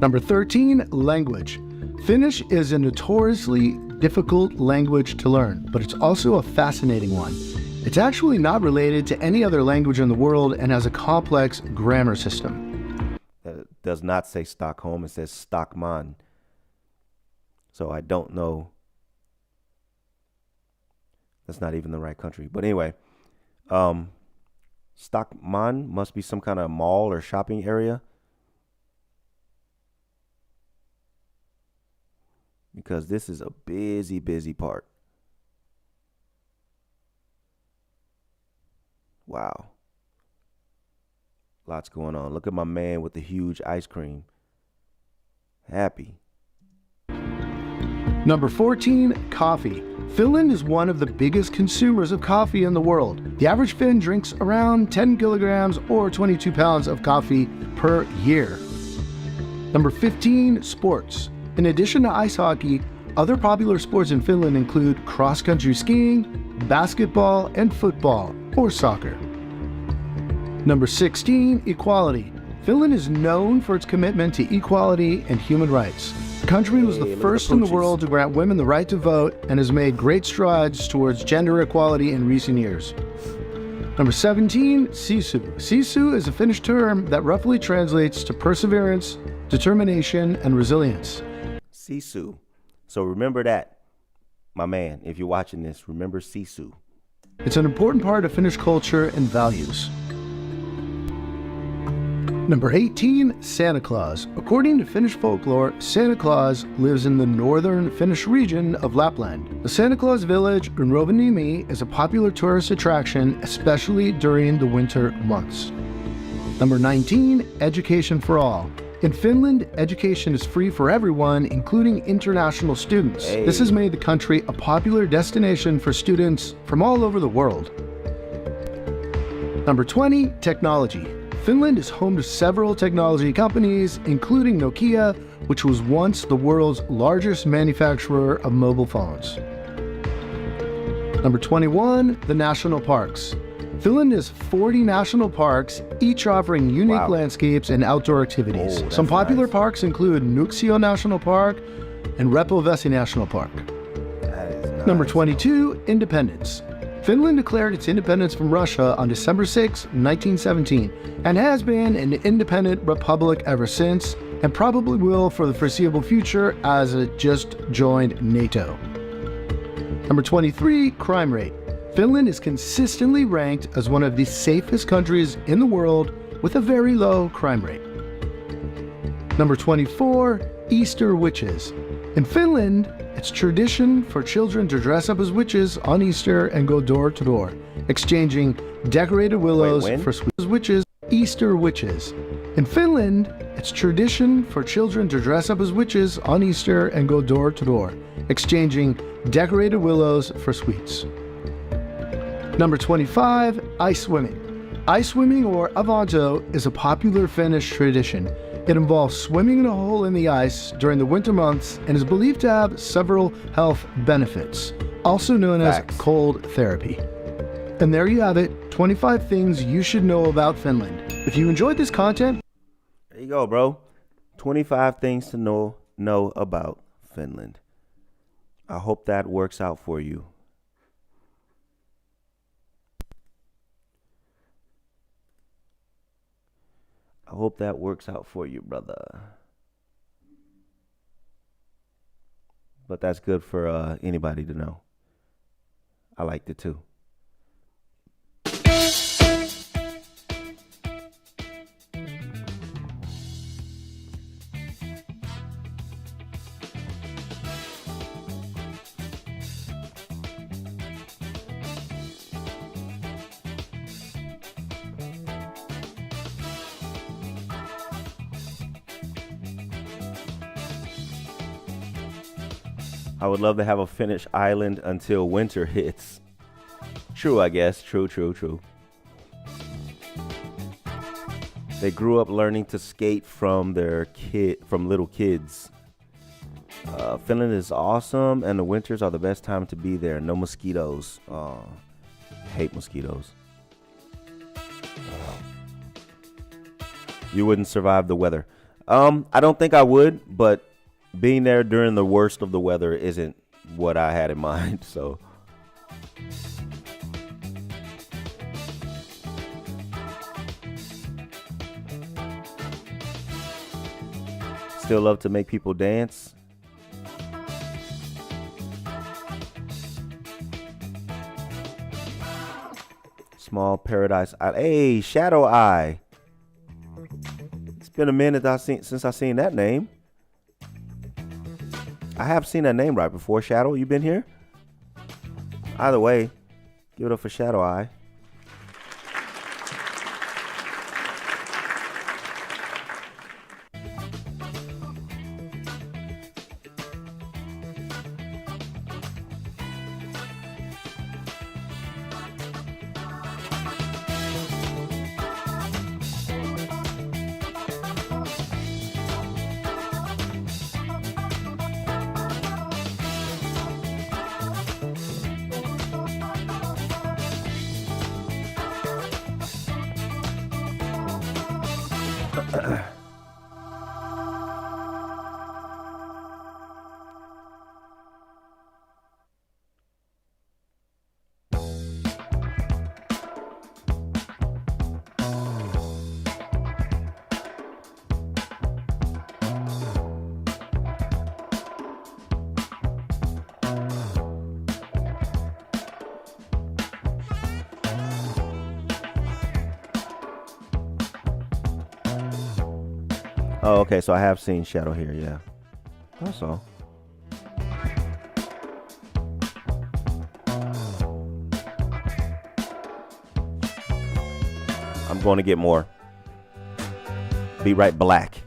Number 13, language. Finnish is a notoriously difficult language to learn, but it's also a fascinating one. It's actually not related to any other language in the world and has a complex grammar system. It does not say Stockholm, it says Stockman. So I don't know. That's not even the right country. But anyway, Stockman must be some kind of mall or shopping area. Because this is a busy, busy part. Wow. Lots going on. Look at my man with the huge ice cream. Happy. Number 14, coffee. Finland is one of the biggest consumers of coffee in the world. The average Finn drinks around 10 kilograms or 22 pounds of coffee per year. Number 15, sports. In addition to ice hockey, other popular sports in Finland include cross-country skiing, basketball, and football, or soccer. Number 16, equality. Finland is known for its commitment to equality and human rights. The country was the first in the world to grant women the right to vote and has made great strides towards gender equality in recent years. Number 17, sisu. Sisu is a Finnish term that roughly translates to perseverance, determination, and resilience. Sisu. So remember that, my man. If you're watching this, remember sisu. It's an important part of Finnish culture and values. Number 18, Santa Claus. According to Finnish folklore, Santa Claus lives in the northern Finnish region of Lapland. The Santa Claus village in Rovaniemi is a popular tourist attraction, especially during the winter months. Number 19, education for all. In Finland, education is free for everyone, including international students. Hey. This has made the country a popular destination for students from all over the world. Number 20, technology. Finland is home to several technology companies, including Nokia, which was once the world's largest manufacturer of mobile phones. Number 21, the national parks. Finland has 40 national parks, each offering unique landscapes and outdoor activities. Some popular parks include Nuuksio National Park and Repovesi National Park. That is nice. Number 22, independence. Finland declared its independence from Russia on December 6, 1917, and has been an independent republic ever since, and probably will for the foreseeable future as it just joined NATO. Number 23, crime rate. Finland is consistently ranked as one of the safest countries in the world with a very low crime rate. Number 24, Easter witches. In Finland, it's tradition for children to dress up as witches on Easter and go door to door, exchanging decorated willows for witches. Easter witches. In Finland, it's tradition for children to dress up as witches on Easter and go door to door, exchanging decorated willows for sweets. Number 25, ice swimming. Ice swimming, or avanto, is a popular Finnish tradition. It involves swimming in a hole in the ice during the winter months and is believed to have several health benefits, also known as cold therapy. And there you have it, 25 things you should know about Finland. If you enjoyed this content, there you go, bro. 25 things to know about Finland. I hope that works out for you. I hope that works out for you, brother. But that's good for anybody to know. I liked it too. I would love to have a Finnish island until winter hits. True, I guess. True. They grew up learning to skate from little kids. Finland is awesome, and the winters are the best time to be there. No mosquitoes. Hate mosquitoes. You wouldn't survive the weather. I don't think I would, but being there during the worst of the weather isn't what I had in mind, so. Still love to make people dance. Small paradise. Hey, Shadow Eye. It's been a minute since I've seen that name. I have seen that name right before. Shadow, you been here? Either way, give it up for Shadow Eye. Oh, okay. So I have seen shadow here. Yeah, that's all. I'm going to get more. Be right black.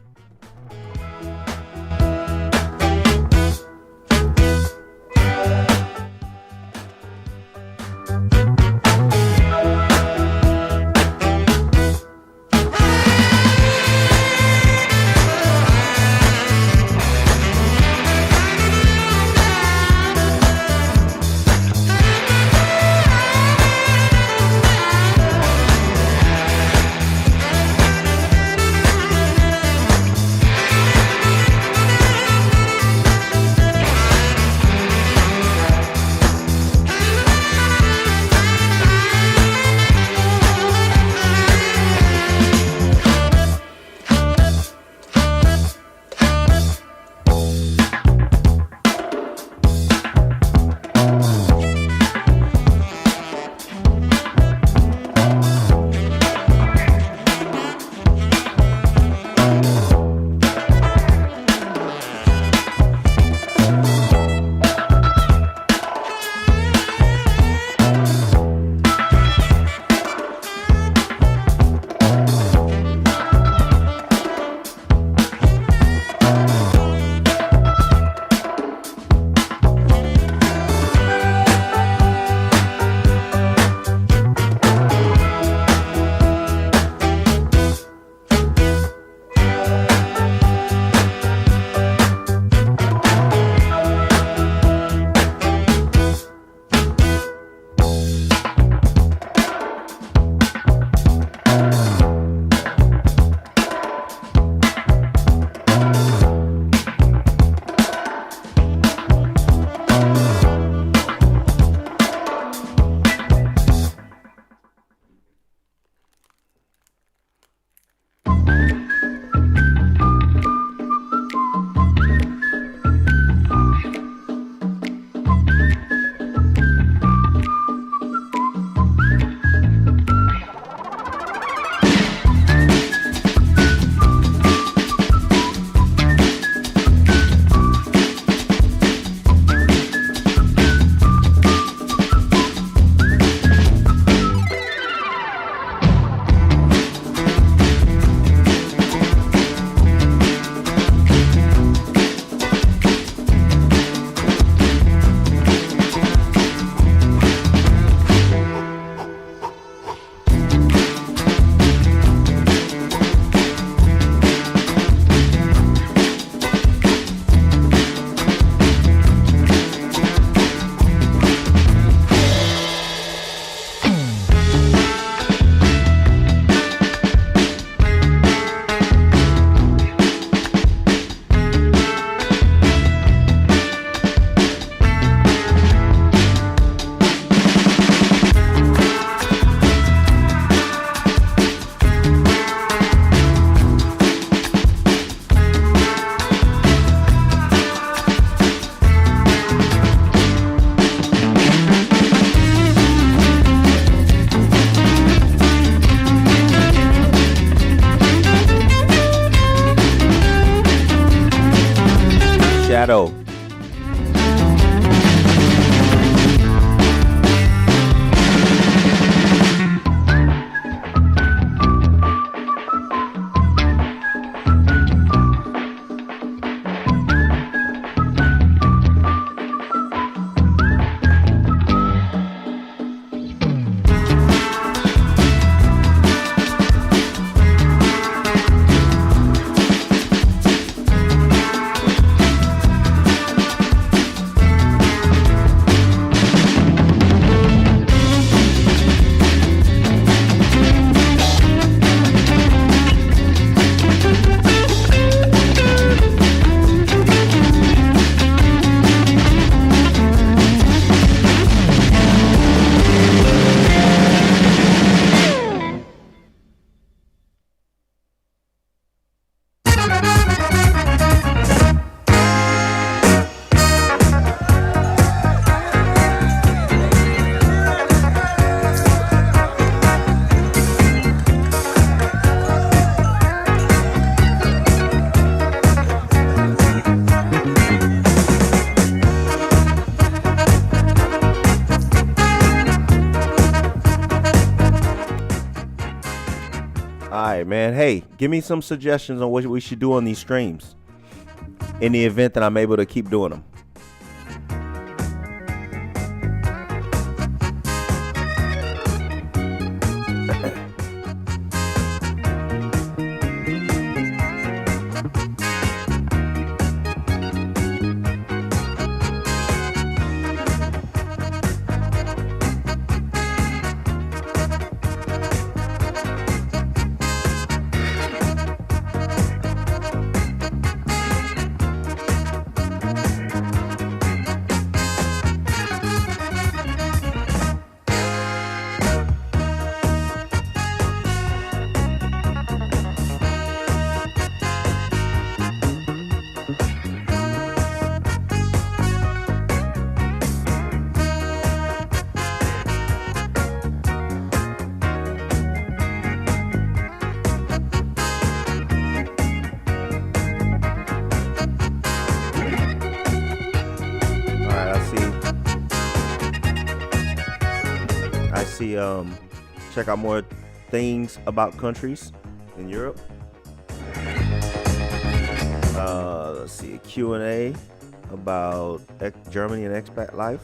Shadow. right, man. Hey, give me some suggestions on what we should do on these streams in the event that I'm able to keep doing them. Check out more things about countries in Europe. Let's see, a Q&A about Germany and expat life.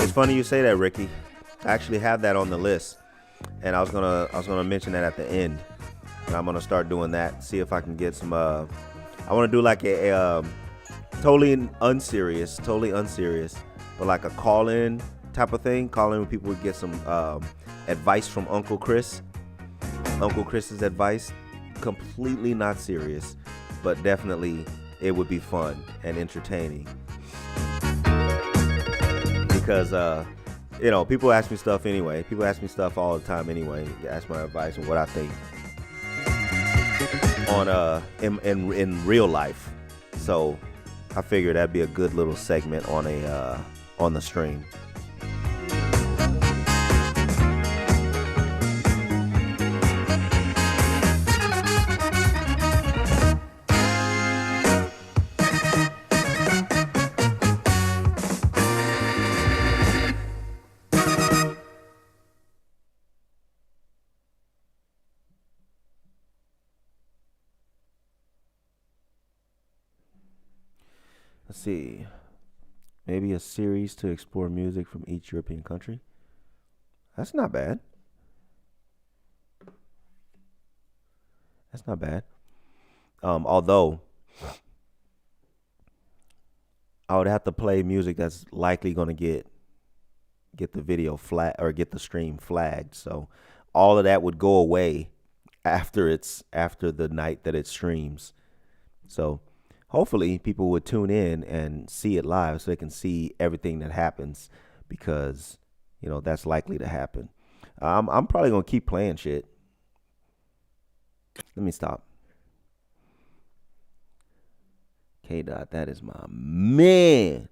It's funny you say that, Ricky. I actually have that on the list, and I was gonna mention that at the end. And I'm gonna start doing that. See if I can get some. I want to do like a totally unserious, but like a call-in type of thing. Call in when people would get some advice from Uncle Chris. Uncle Chris's advice, completely not serious, but definitely it would be fun and entertaining because. You know, people ask me stuff anyway. People ask me stuff all the time anyway. They ask my advice and what I think on in real life. So I figured that'd be a good little segment on the stream. Let's see, maybe a series to explore music from each European country. That's not bad. Although I would have to play music that's likely going to get the video flat or get the stream flagged. So all of that would go away after the night that it streams. So hopefully people would tune in and see it live so they can see everything that happens because, you know, that's likely to happen. I'm probably going to keep playing shit. Let me stop. K-Dot, that is my man.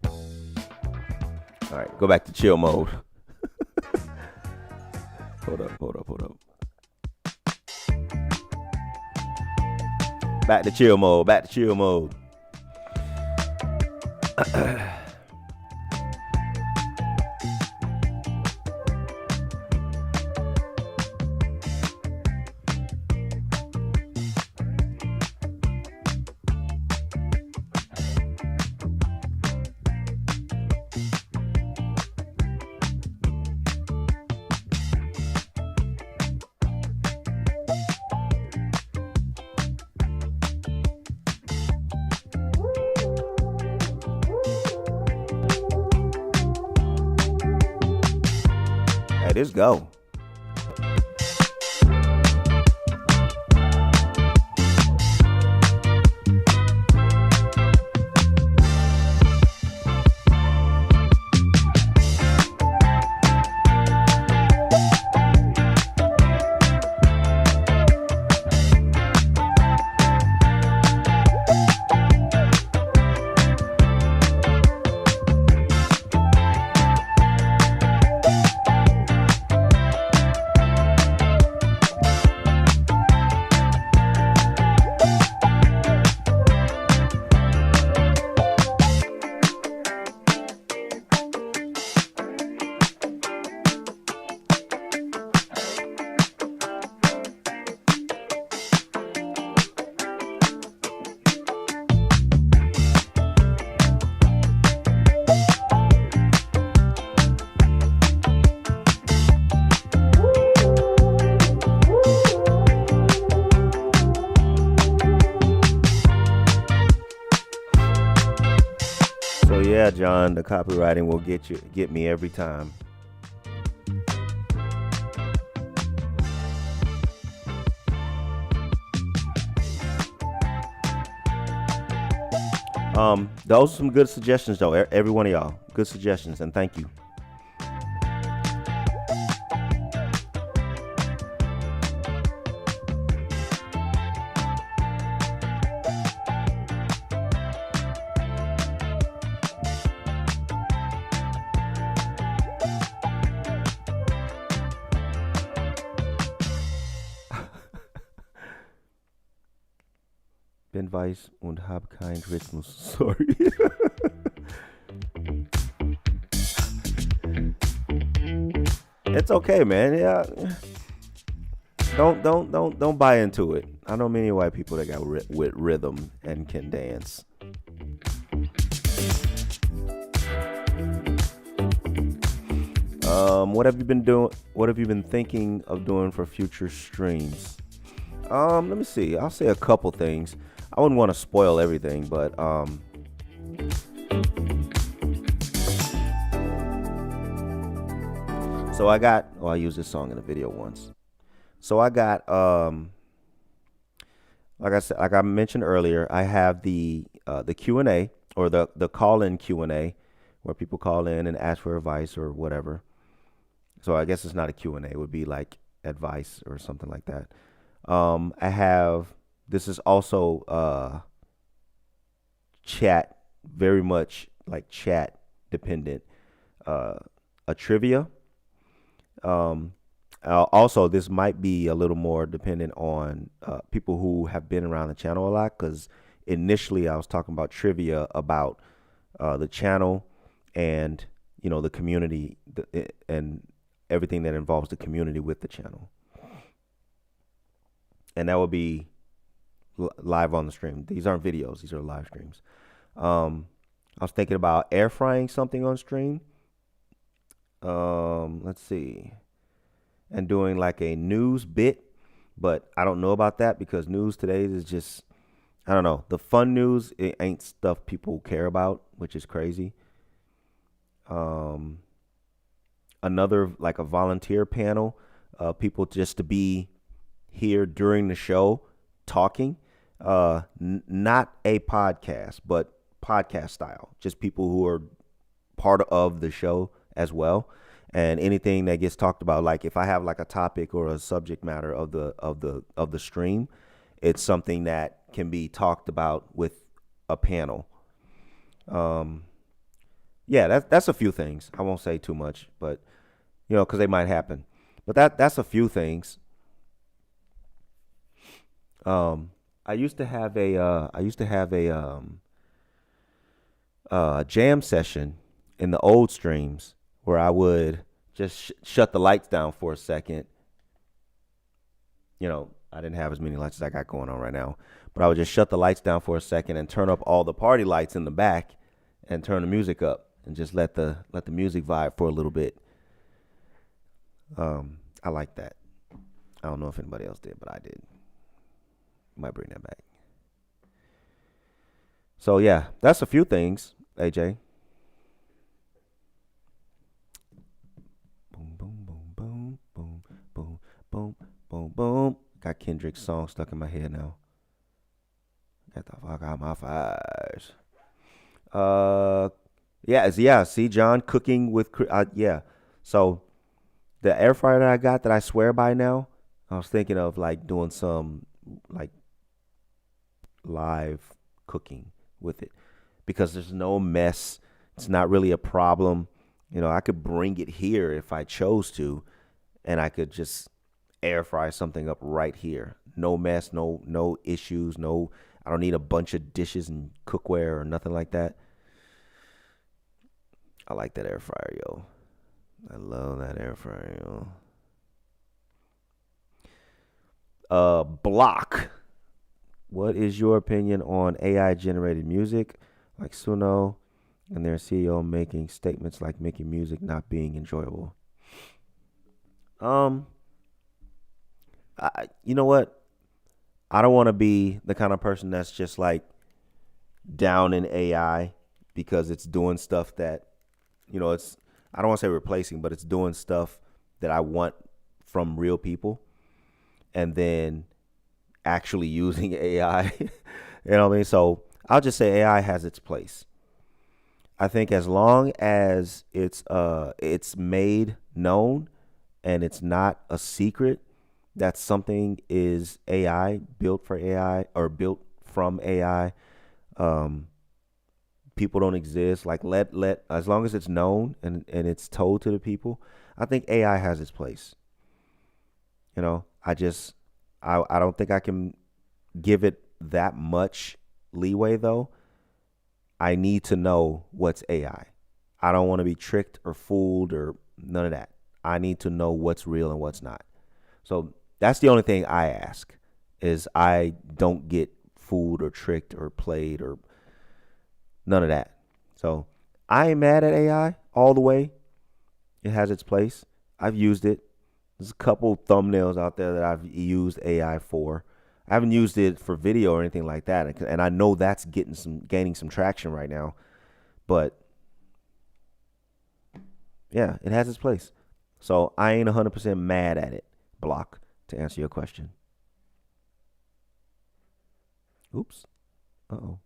All right, go back to chill mode. Hold up. Back to chill mode. Let's go. John, the copywriting will get me every time. Those are some good suggestions, though. Every one of y'all, good suggestions, and thank you. Bin weiß und hab keinen Rhythmus. Sorry. It's okay, man. Yeah. Don't buy into it. I know many white people that got with rhythm and can dance. What have you been doing? What have you been thinking of doing for future streams? Let me see. I'll say a couple things. I wouldn't want to spoil everything, but so I got. Oh, I used this song in a video once. So I got like I said, like I mentioned earlier, I have the Q&A or the call-in Q&A where people call in and ask for advice or whatever. So I guess it's not a Q&A. It would be like advice or something like that. I have, this is also chat, very much like chat dependent, a trivia. Also, this might be a little more dependent on people who have been around the channel a lot, because initially I was talking about trivia about the channel and, you know, the community and everything that involves the community with the channel. And that will be live on the stream. These aren't videos. These are live streams. I was thinking about air frying something on stream. Let's see. And doing like a news bit. But I don't know about that because news today is just, I don't know. The fun news, it ain't stuff people care about, which is crazy. Another, like a volunteer panel. People just to be here during the show talking, not a podcast, but podcast style, just people who are part of the show as well. And anything that gets talked about, like if I have like a topic or a subject matter of the stream, it's something that can be talked about with a panel. Yeah, that's a few things. I won't say too much, but you know, because they might happen. But that's a few things. I used to have a jam session in the old streams where I would just shut the lights down for a second. You know, I didn't have as many lights as I got going on right now, but I would just shut the lights down for a second and turn up all the party lights in the back and turn the music up and just let the music vibe for a little bit. I like that. I don't know if anybody else did, but I did. Might bring that back. So yeah, that's a few things, AJ. Boom, boom, boom, boom, boom, boom, boom, boom, boom. Got Kendrick's song stuck in my head now. Get the fuck out my face. Yeah. See, John, cooking with yeah. So the air fryer that I got that I swear by now, I was thinking of like doing some like live cooking with it because there's no mess. It's not really a problem. You know, I could bring it here if I chose to, and I could just air fry something up right here. No mess, no issues, I don't need a bunch of dishes and cookware or nothing like that. I like that air fryer, yo. I love that air fryer, yo. Block. What is your opinion on AI generated music like Suno and their CEO making statements like making music not being enjoyable? You know what? I don't want to be the kind of person that's just like down in AI because it's doing stuff that, it's, I don't want to say replacing, but it's doing stuff that I want from real people, and then actually using AI. You know what I mean? So I'll just say AI has its place. I think as long as it's made known and it's not a secret that something is AI, built for AI or built from AI, people don't exist. Like let as long as it's known and it's told to the people, I think AI has its place. I don't think I can give it that much leeway though. I need to know what's AI. I don't want to be tricked or fooled or none of that. I need to know what's real and what's not. So that's the only thing I ask, is I don't get fooled or tricked or played or none of that. So I ain't mad at AI all the way. It has its place. I've used it. There's a couple thumbnails out there that I've used AI for. I haven't used it for video or anything like that, and I know that's gaining some traction right now. But yeah, it has its place. So I ain't 100% mad at it. Block, to answer your question. Oops. Uh-oh.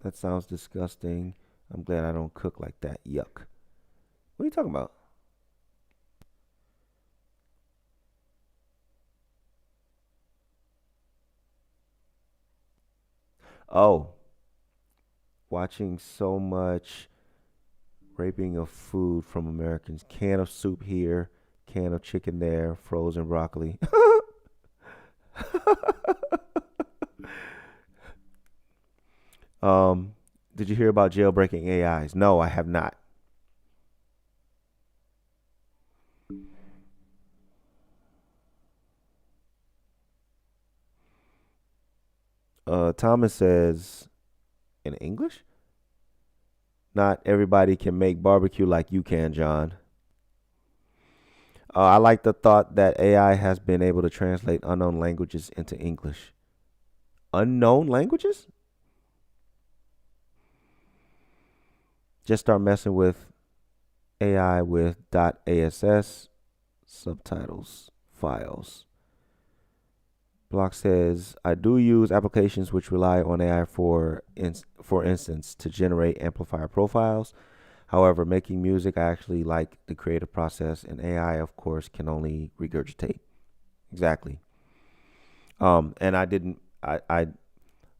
That sounds disgusting. I'm glad I don't cook like that. Yuck. What are you talking about? Oh, watching so much raping of food from Americans. Can of soup here, can of chicken there, frozen broccoli. Did you hear about jailbreaking AIs? No, I have not. Thomas says, in English, not everybody can make barbecue like you can, John. I like the thought that AI has been able to translate unknown languages into English. Unknown languages? Just start messing with AI with .ass subtitles files. Block says, I do use applications which rely on AI for instance, to generate amplifier profiles. However, making music, I actually like the creative process, and AI, of course, can only regurgitate. Exactly. And I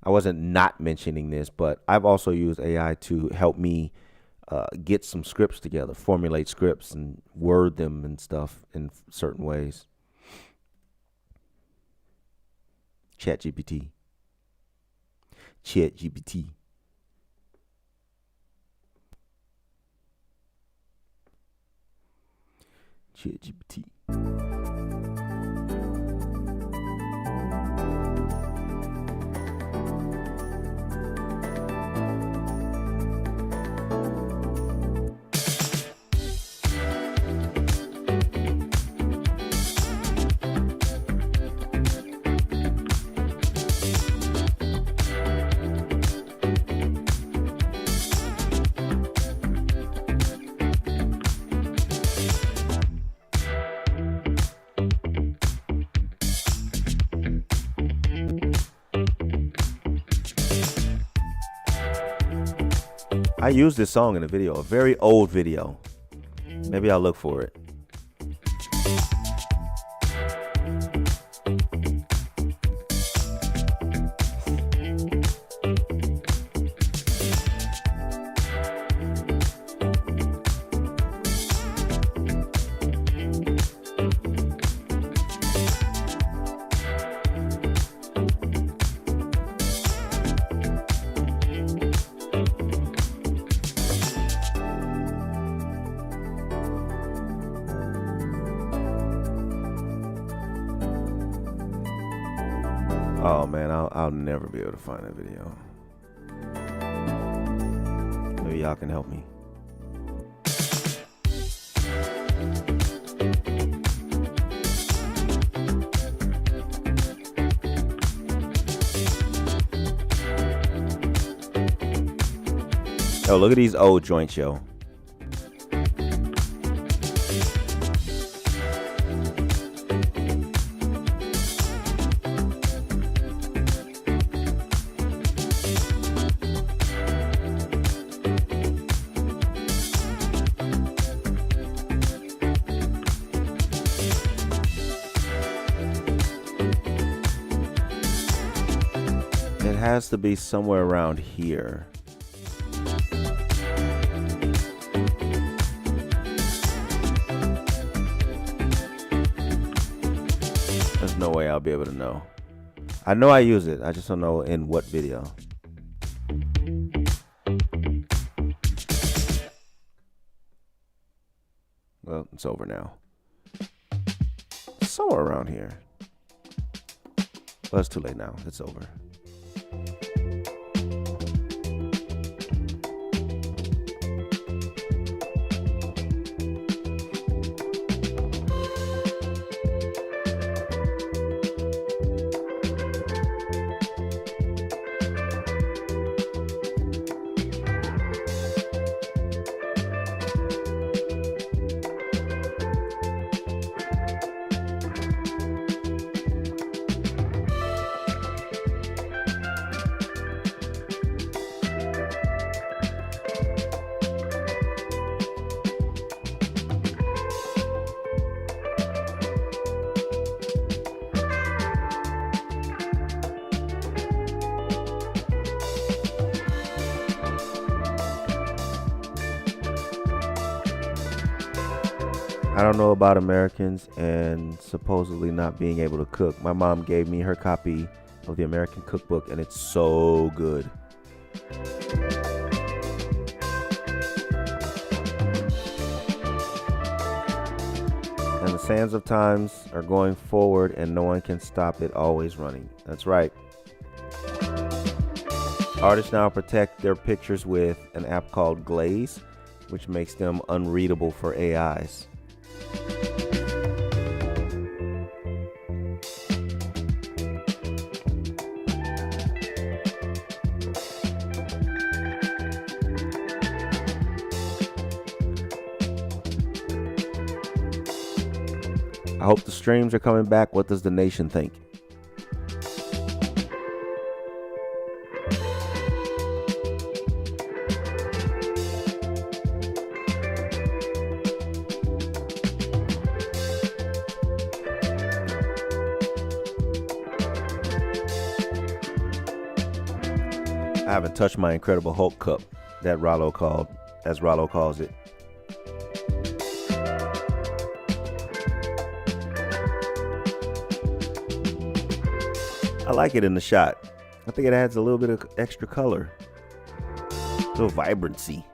wasn't not mentioning this, but I've also used AI to help me get some scripts together, formulate scripts and word them and stuff in certain ways. ChatGPT. ChatGPT. ChatGPT. I used this song in a video, a very old video. Maybe I'll look for it. Oh man, I'll never be able to find that video. Maybe y'all can help me. Oh, look at these old joints, yo. It has to be somewhere around here. There's no way I'll be able to know. I know I use it. I just don't know in what video. Well, it's over now. Somewhere around here. Well, it's too late now. It's over. I don't know about Americans and supposedly not being able to cook. My mom gave me her copy of the American Cookbook, and it's so good. And the sands of times are going forward, and no one can stop it always running. That's right. Artists now protect their pictures with an app called Glaze, which makes them unreadable for AIs. I hope the streams are coming back. What does the nation think? I haven't touched my Incredible Hulk cup that Rollo called, as Rollo calls it. I like it in the shot. I think it adds a little bit of extra color, a little vibrancy.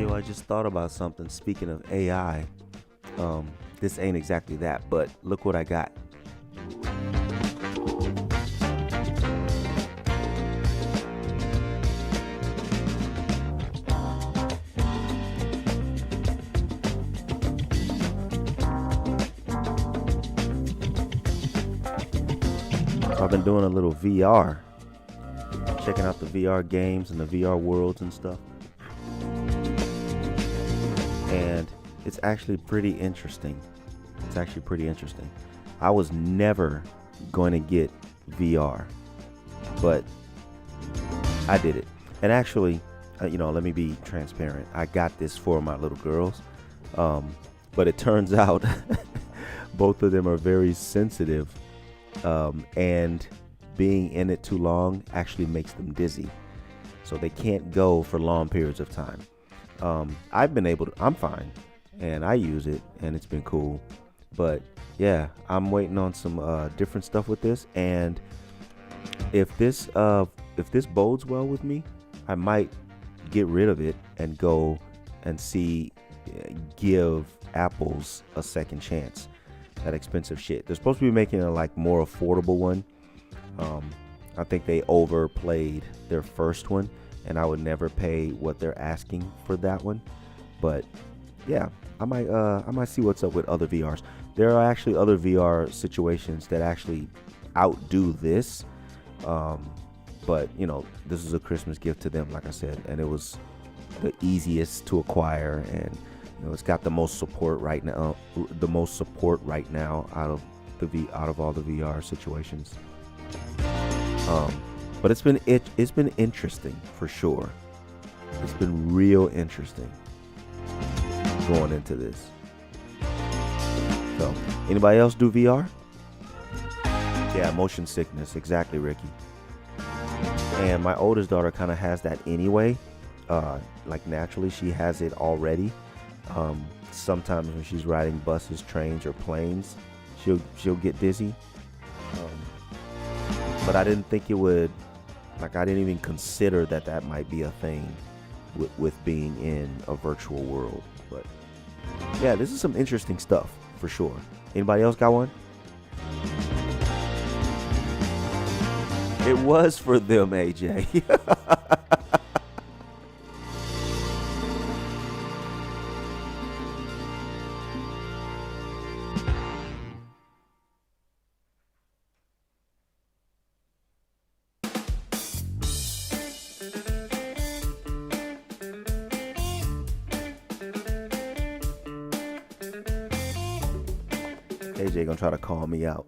I just thought about something. Speaking of AI, this ain't exactly that, but look what I got. I've been doing a little VR, checking out the VR games and the VR worlds and stuff. And it's actually pretty interesting. I was never going to get VR, but I did it. And actually, let me be transparent. I got this for my little girls, but it turns out both of them are very sensitive, and being in it too long actually makes them dizzy, so they can't go for long periods of time. I'm fine, and I use it, and it's been cool. But yeah, I'm waiting on some different stuff with this, and if this bodes well with me, I might get rid of it and go and give Apple's a second chance. That expensive shit. They're supposed to be making a more affordable one. I think they overplayed their first one, and I would never pay what they're asking for that one. But yeah, I might see what's up with other VRs. There are actually other VR situations that actually outdo this. But this is a Christmas gift to them, like I said, and it was the easiest to acquire, and it's got the most support right now. Out of all the VR situations. But it's been interesting for sure. It's been real interesting going into this. So, anybody else do VR? Yeah, motion sickness, exactly, Ricky. And my oldest daughter kind of has that anyway. Naturally, she has it already. Sometimes when she's riding buses, trains, or planes, she'll get dizzy. But I didn't think it would. I didn't even consider that might be a thing with being in a virtual world. But yeah, this is some interesting stuff for sure. Anybody else got one? It was for them, AJ. AJ gonna try to call me out.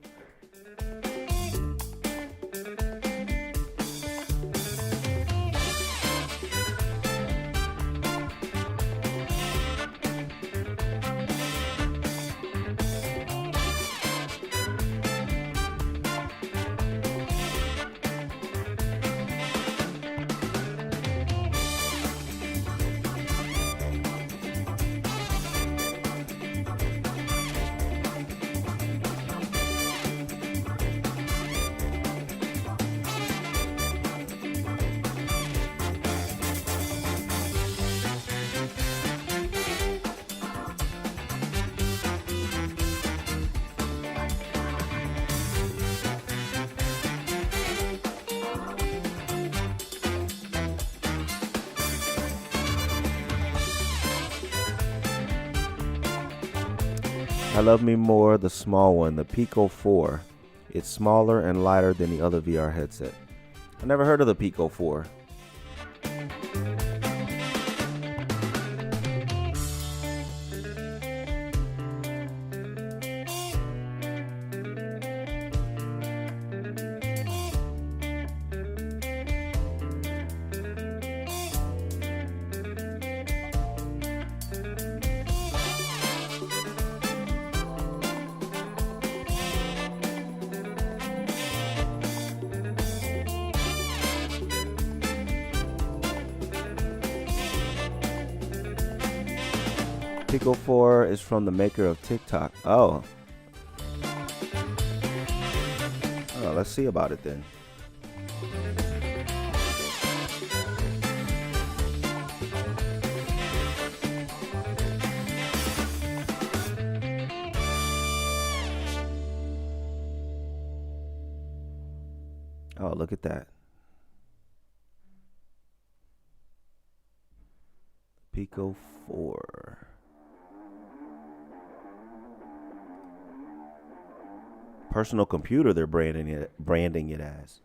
I love me more the small one, the Pico 4. It's smaller and lighter than the other VR headset. I never heard of the Pico 4. Pico 4 is from the maker of TikTok. Oh, let's see about it then. Oh, look at that. Pico 4. personal computer they're branding it as.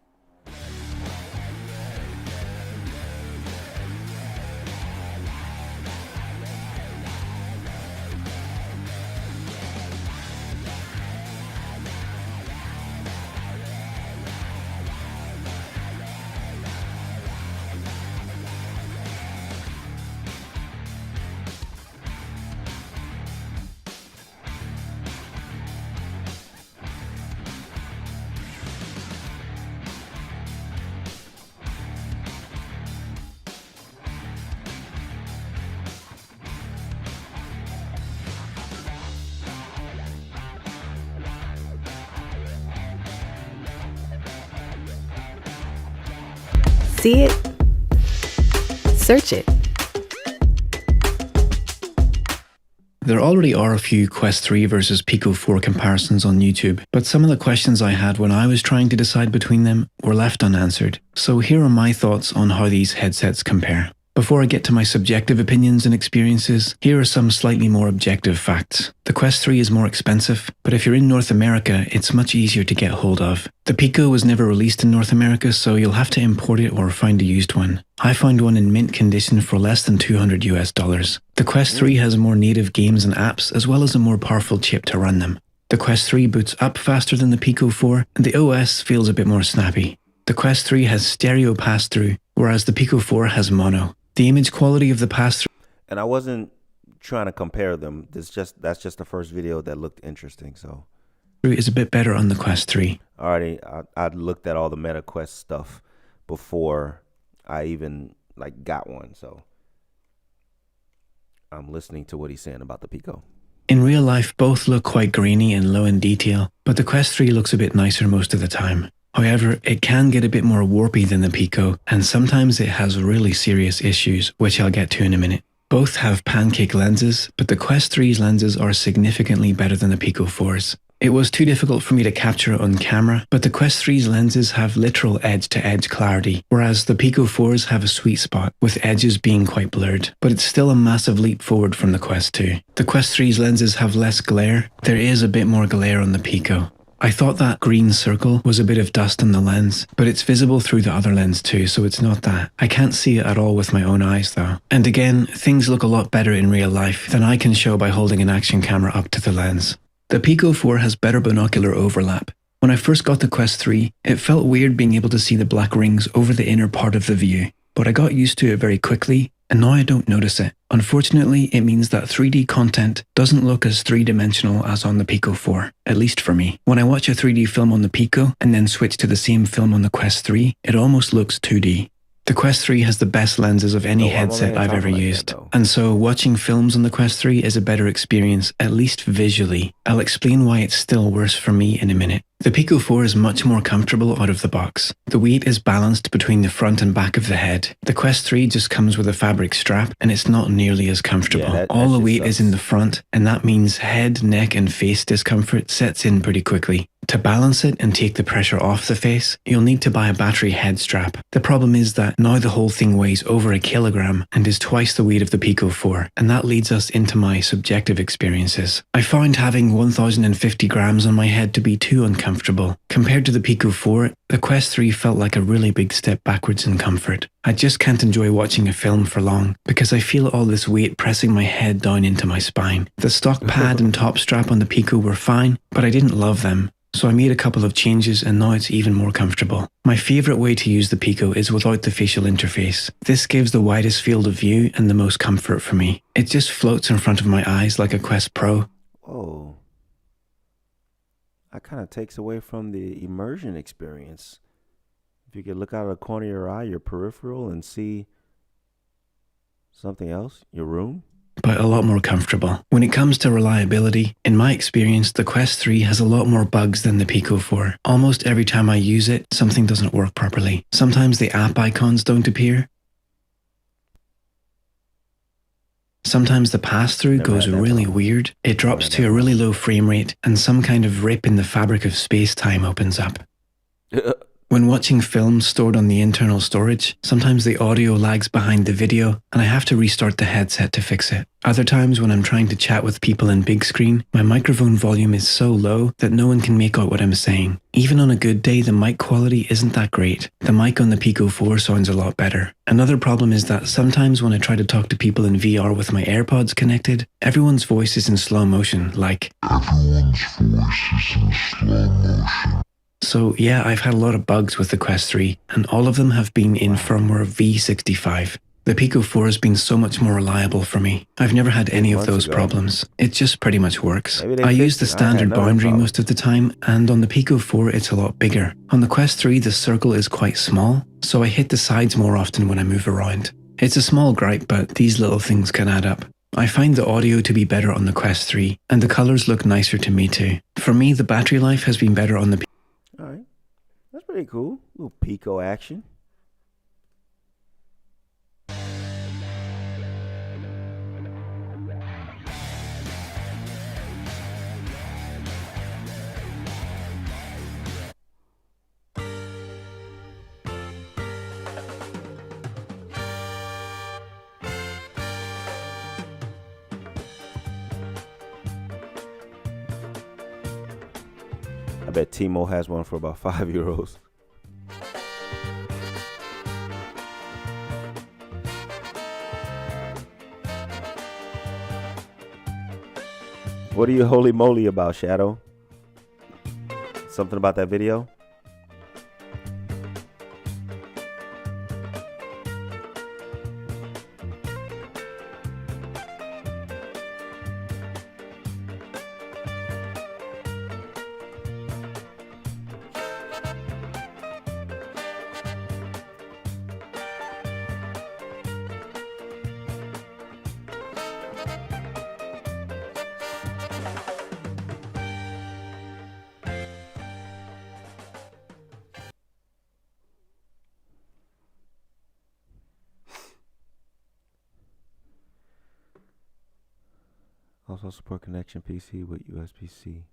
See it? Search it. There already are a few Quest 3 versus Pico 4 comparisons on YouTube, but some of the questions I had when I was trying to decide between them were left unanswered. So here are my thoughts on how these headsets compare. Before I get to my subjective opinions and experiences, here are some slightly more objective facts. The Quest 3 is more expensive, but if you're in North America, it's much easier to get hold of. The Pico was never released in North America, so you'll have to import it or find a used one. I found one in mint condition for less than $200 US. The Quest 3 has more native games and apps, as well as a more powerful chip to run them. The Quest 3 boots up faster than the Pico 4, and the OS feels a bit more snappy. The Quest 3 has stereo pass-through, whereas the Pico 4 has mono. The image quality of the pass-through... And I wasn't trying to compare them. That's just the first video that looked interesting, so... is a bit better on the Quest 3. I'd looked at all the MetaQuest stuff before I even got one, so I'm listening to what he's saying about the Pico. In real life, both look quite grainy and low in detail, but the Quest 3 looks a bit nicer most of the time. However, it can get a bit more warpy than the Pico, and sometimes it has really serious issues, which I'll get to in a minute. Both have pancake lenses, but the Quest 3's lenses are significantly better than the Pico 4's. It was too difficult for me to capture it on camera, but the Quest 3's lenses have literal edge-to-edge clarity, whereas the Pico 4's have a sweet spot, with edges being quite blurred. But it's still a massive leap forward from the Quest 2. The Quest 3's lenses have less glare. There is a bit more glare on the Pico. I thought that green circle was a bit of dust on the lens, but it's visible through the other lens too, so it's not that. I can't see it at all with my own eyes though. And again, things look a lot better in real life than I can show by holding an action camera up to the lens. The Pico 4 has better binocular overlap. When I first got the Quest 3, it felt weird being able to see the black rings over the inner part of the view, but I got used to it very quickly, and now I don't notice it. Unfortunately, it means that 3D content doesn't look as three-dimensional as on the Pico 4, at least for me. When I watch a 3D film on the Pico and then switch to the same film on the Quest 3, it almost looks 2D. The Quest 3 has the best lenses of any headset I've ever used, and so watching films on the Quest 3 is a better experience, at least visually. I'll explain why it's still worse for me in a minute. The Pico 4 is much more comfortable out of the box. The weight is balanced between the front and back of the head. The Quest 3 just comes with a fabric strap, and it's not nearly as comfortable. Yeah, all the weight is in the front, and that means head, neck, and face discomfort sets in pretty quickly. To balance it and take the pressure off the face, you'll need to buy a battery head strap. The problem is that now the whole thing weighs over 1 kilogram and is twice the weight of the Pico 4, and that leads us into my subjective experiences. I found having 1050 grams on my head to be too uncomfortable. Compared to the Pico 4, the Quest 3 felt like a really big step backwards in comfort. I just can't enjoy watching a film for long because I feel all this weight pressing my head down into my spine. The stock pad and top strap on the Pico were fine, but I didn't love them. So I made a couple of changes and now it's even more comfortable. My favourite way to use the Pico is without the facial interface. This gives the widest field of view and the most comfort for me. It just floats in front of my eyes like a Quest Pro. Whoa. That kind of takes away from the immersion experience. If you could look out of the corner of your eye, your peripheral, and see something else, your room. But a lot more comfortable. When it comes to reliability, in my experience, the Quest 3 has a lot more bugs than the Pico 4. Almost every time I use it, something doesn't work properly. Sometimes the app icons don't appear. Sometimes the pass-through goes really weird. It drops to a really low frame rate, and some kind of rip in the fabric of space-time opens up. When watching films stored on the internal storage, sometimes the audio lags behind the video and I have to restart the headset to fix it. Other times when I'm trying to chat with people in big screen, my microphone volume is so low that no one can make out what I'm saying. Even on a good day, the mic quality isn't that great. The mic on the Pico 4 sounds a lot better. Another problem is that sometimes when I try to talk to people in VR with my AirPods connected, everyone's voice is in slow motion, like So yeah, I've had a lot of bugs with the Quest 3, and all of them have been in firmware V65. The Pico 4 has been so much more reliable for me. I've never had any of those problems. It just pretty much works. I use the standard boundary most of the time, and on the Pico 4 it's a lot bigger. On the Quest 3 the circle is quite small, so I hit the sides more often when I move around. It's a small gripe, but these little things can add up. I find the audio to be better on the Quest 3, and the colours look nicer to me too. For me, the battery life has been better on the All right. That's pretty cool. A little Pico action. I bet Timo has one for about €5. What are you holy moly about, Shadow? Something about that video? Also support connection PC with USB-C.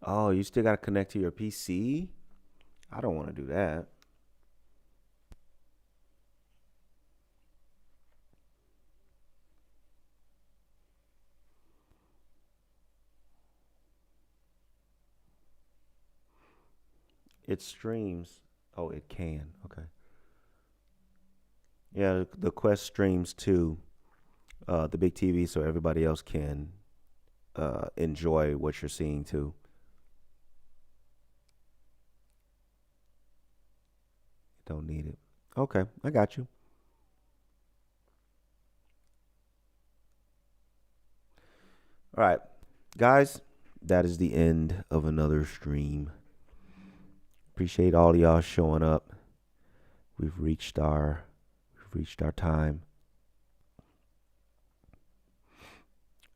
Oh, you still got to connect to your PC? I don't want to do that. It streams. Oh, it can. Okay. Yeah, the Quest streams to the big TV so everybody else can enjoy what you're seeing too. Don't need it. Okay, I got you. All right, guys, that is the end of another stream. Appreciate all of y'all showing up. We've reached our time.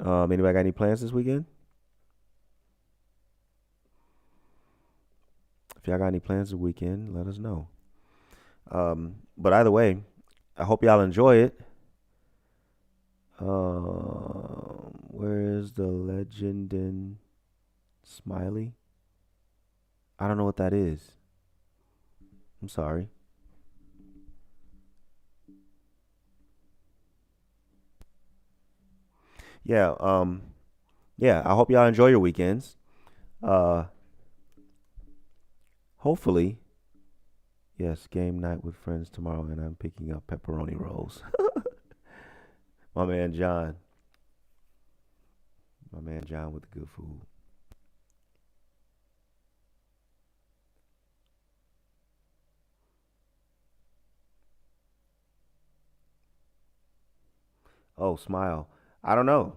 Anybody got any plans this weekend? If y'all got any plans this weekend, let us know. But either way, I hope y'all enjoy it. Where is the legend in Smiley? I don't know what that is. I'm sorry. Yeah, I hope y'all enjoy your weekends. Hopefully, yes, game night with friends tomorrow, and I'm picking up pepperoni rolls. My man John with the good food. Oh, smile. I don't know.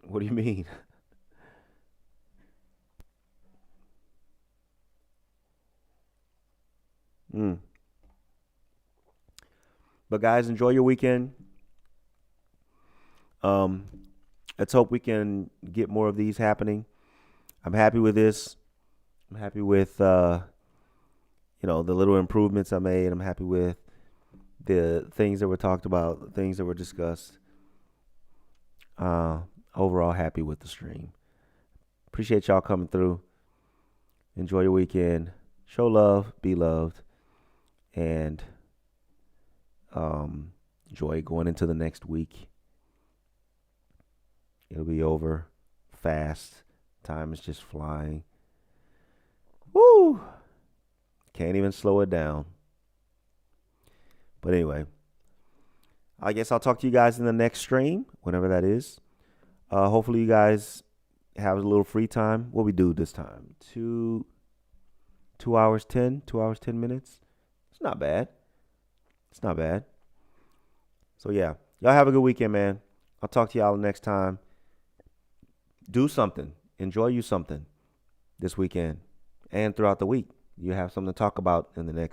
What do you mean? But guys, enjoy your weekend. Let's hope we can get more of these happening. I'm happy with this. I'm happy with the little improvements I made. I'm happy with the things that were talked about, the things that were discussed. Overall happy with the stream. Appreciate y'all coming through. Enjoy your weekend. Show love, be loved, and enjoy going into the next week. It'll be over fast. Time is just flying. Woo! Can't even slow it down. But anyway, I guess I'll talk to you guys in the next stream, whenever that is. Hopefully you guys have a little free time. What we do this time? 2 hours 10 minutes. It's not bad. So yeah, y'all have a good weekend, man. I'll talk to y'all next time. Do something. Enjoy you something this weekend and throughout the week. You have something to talk about in the next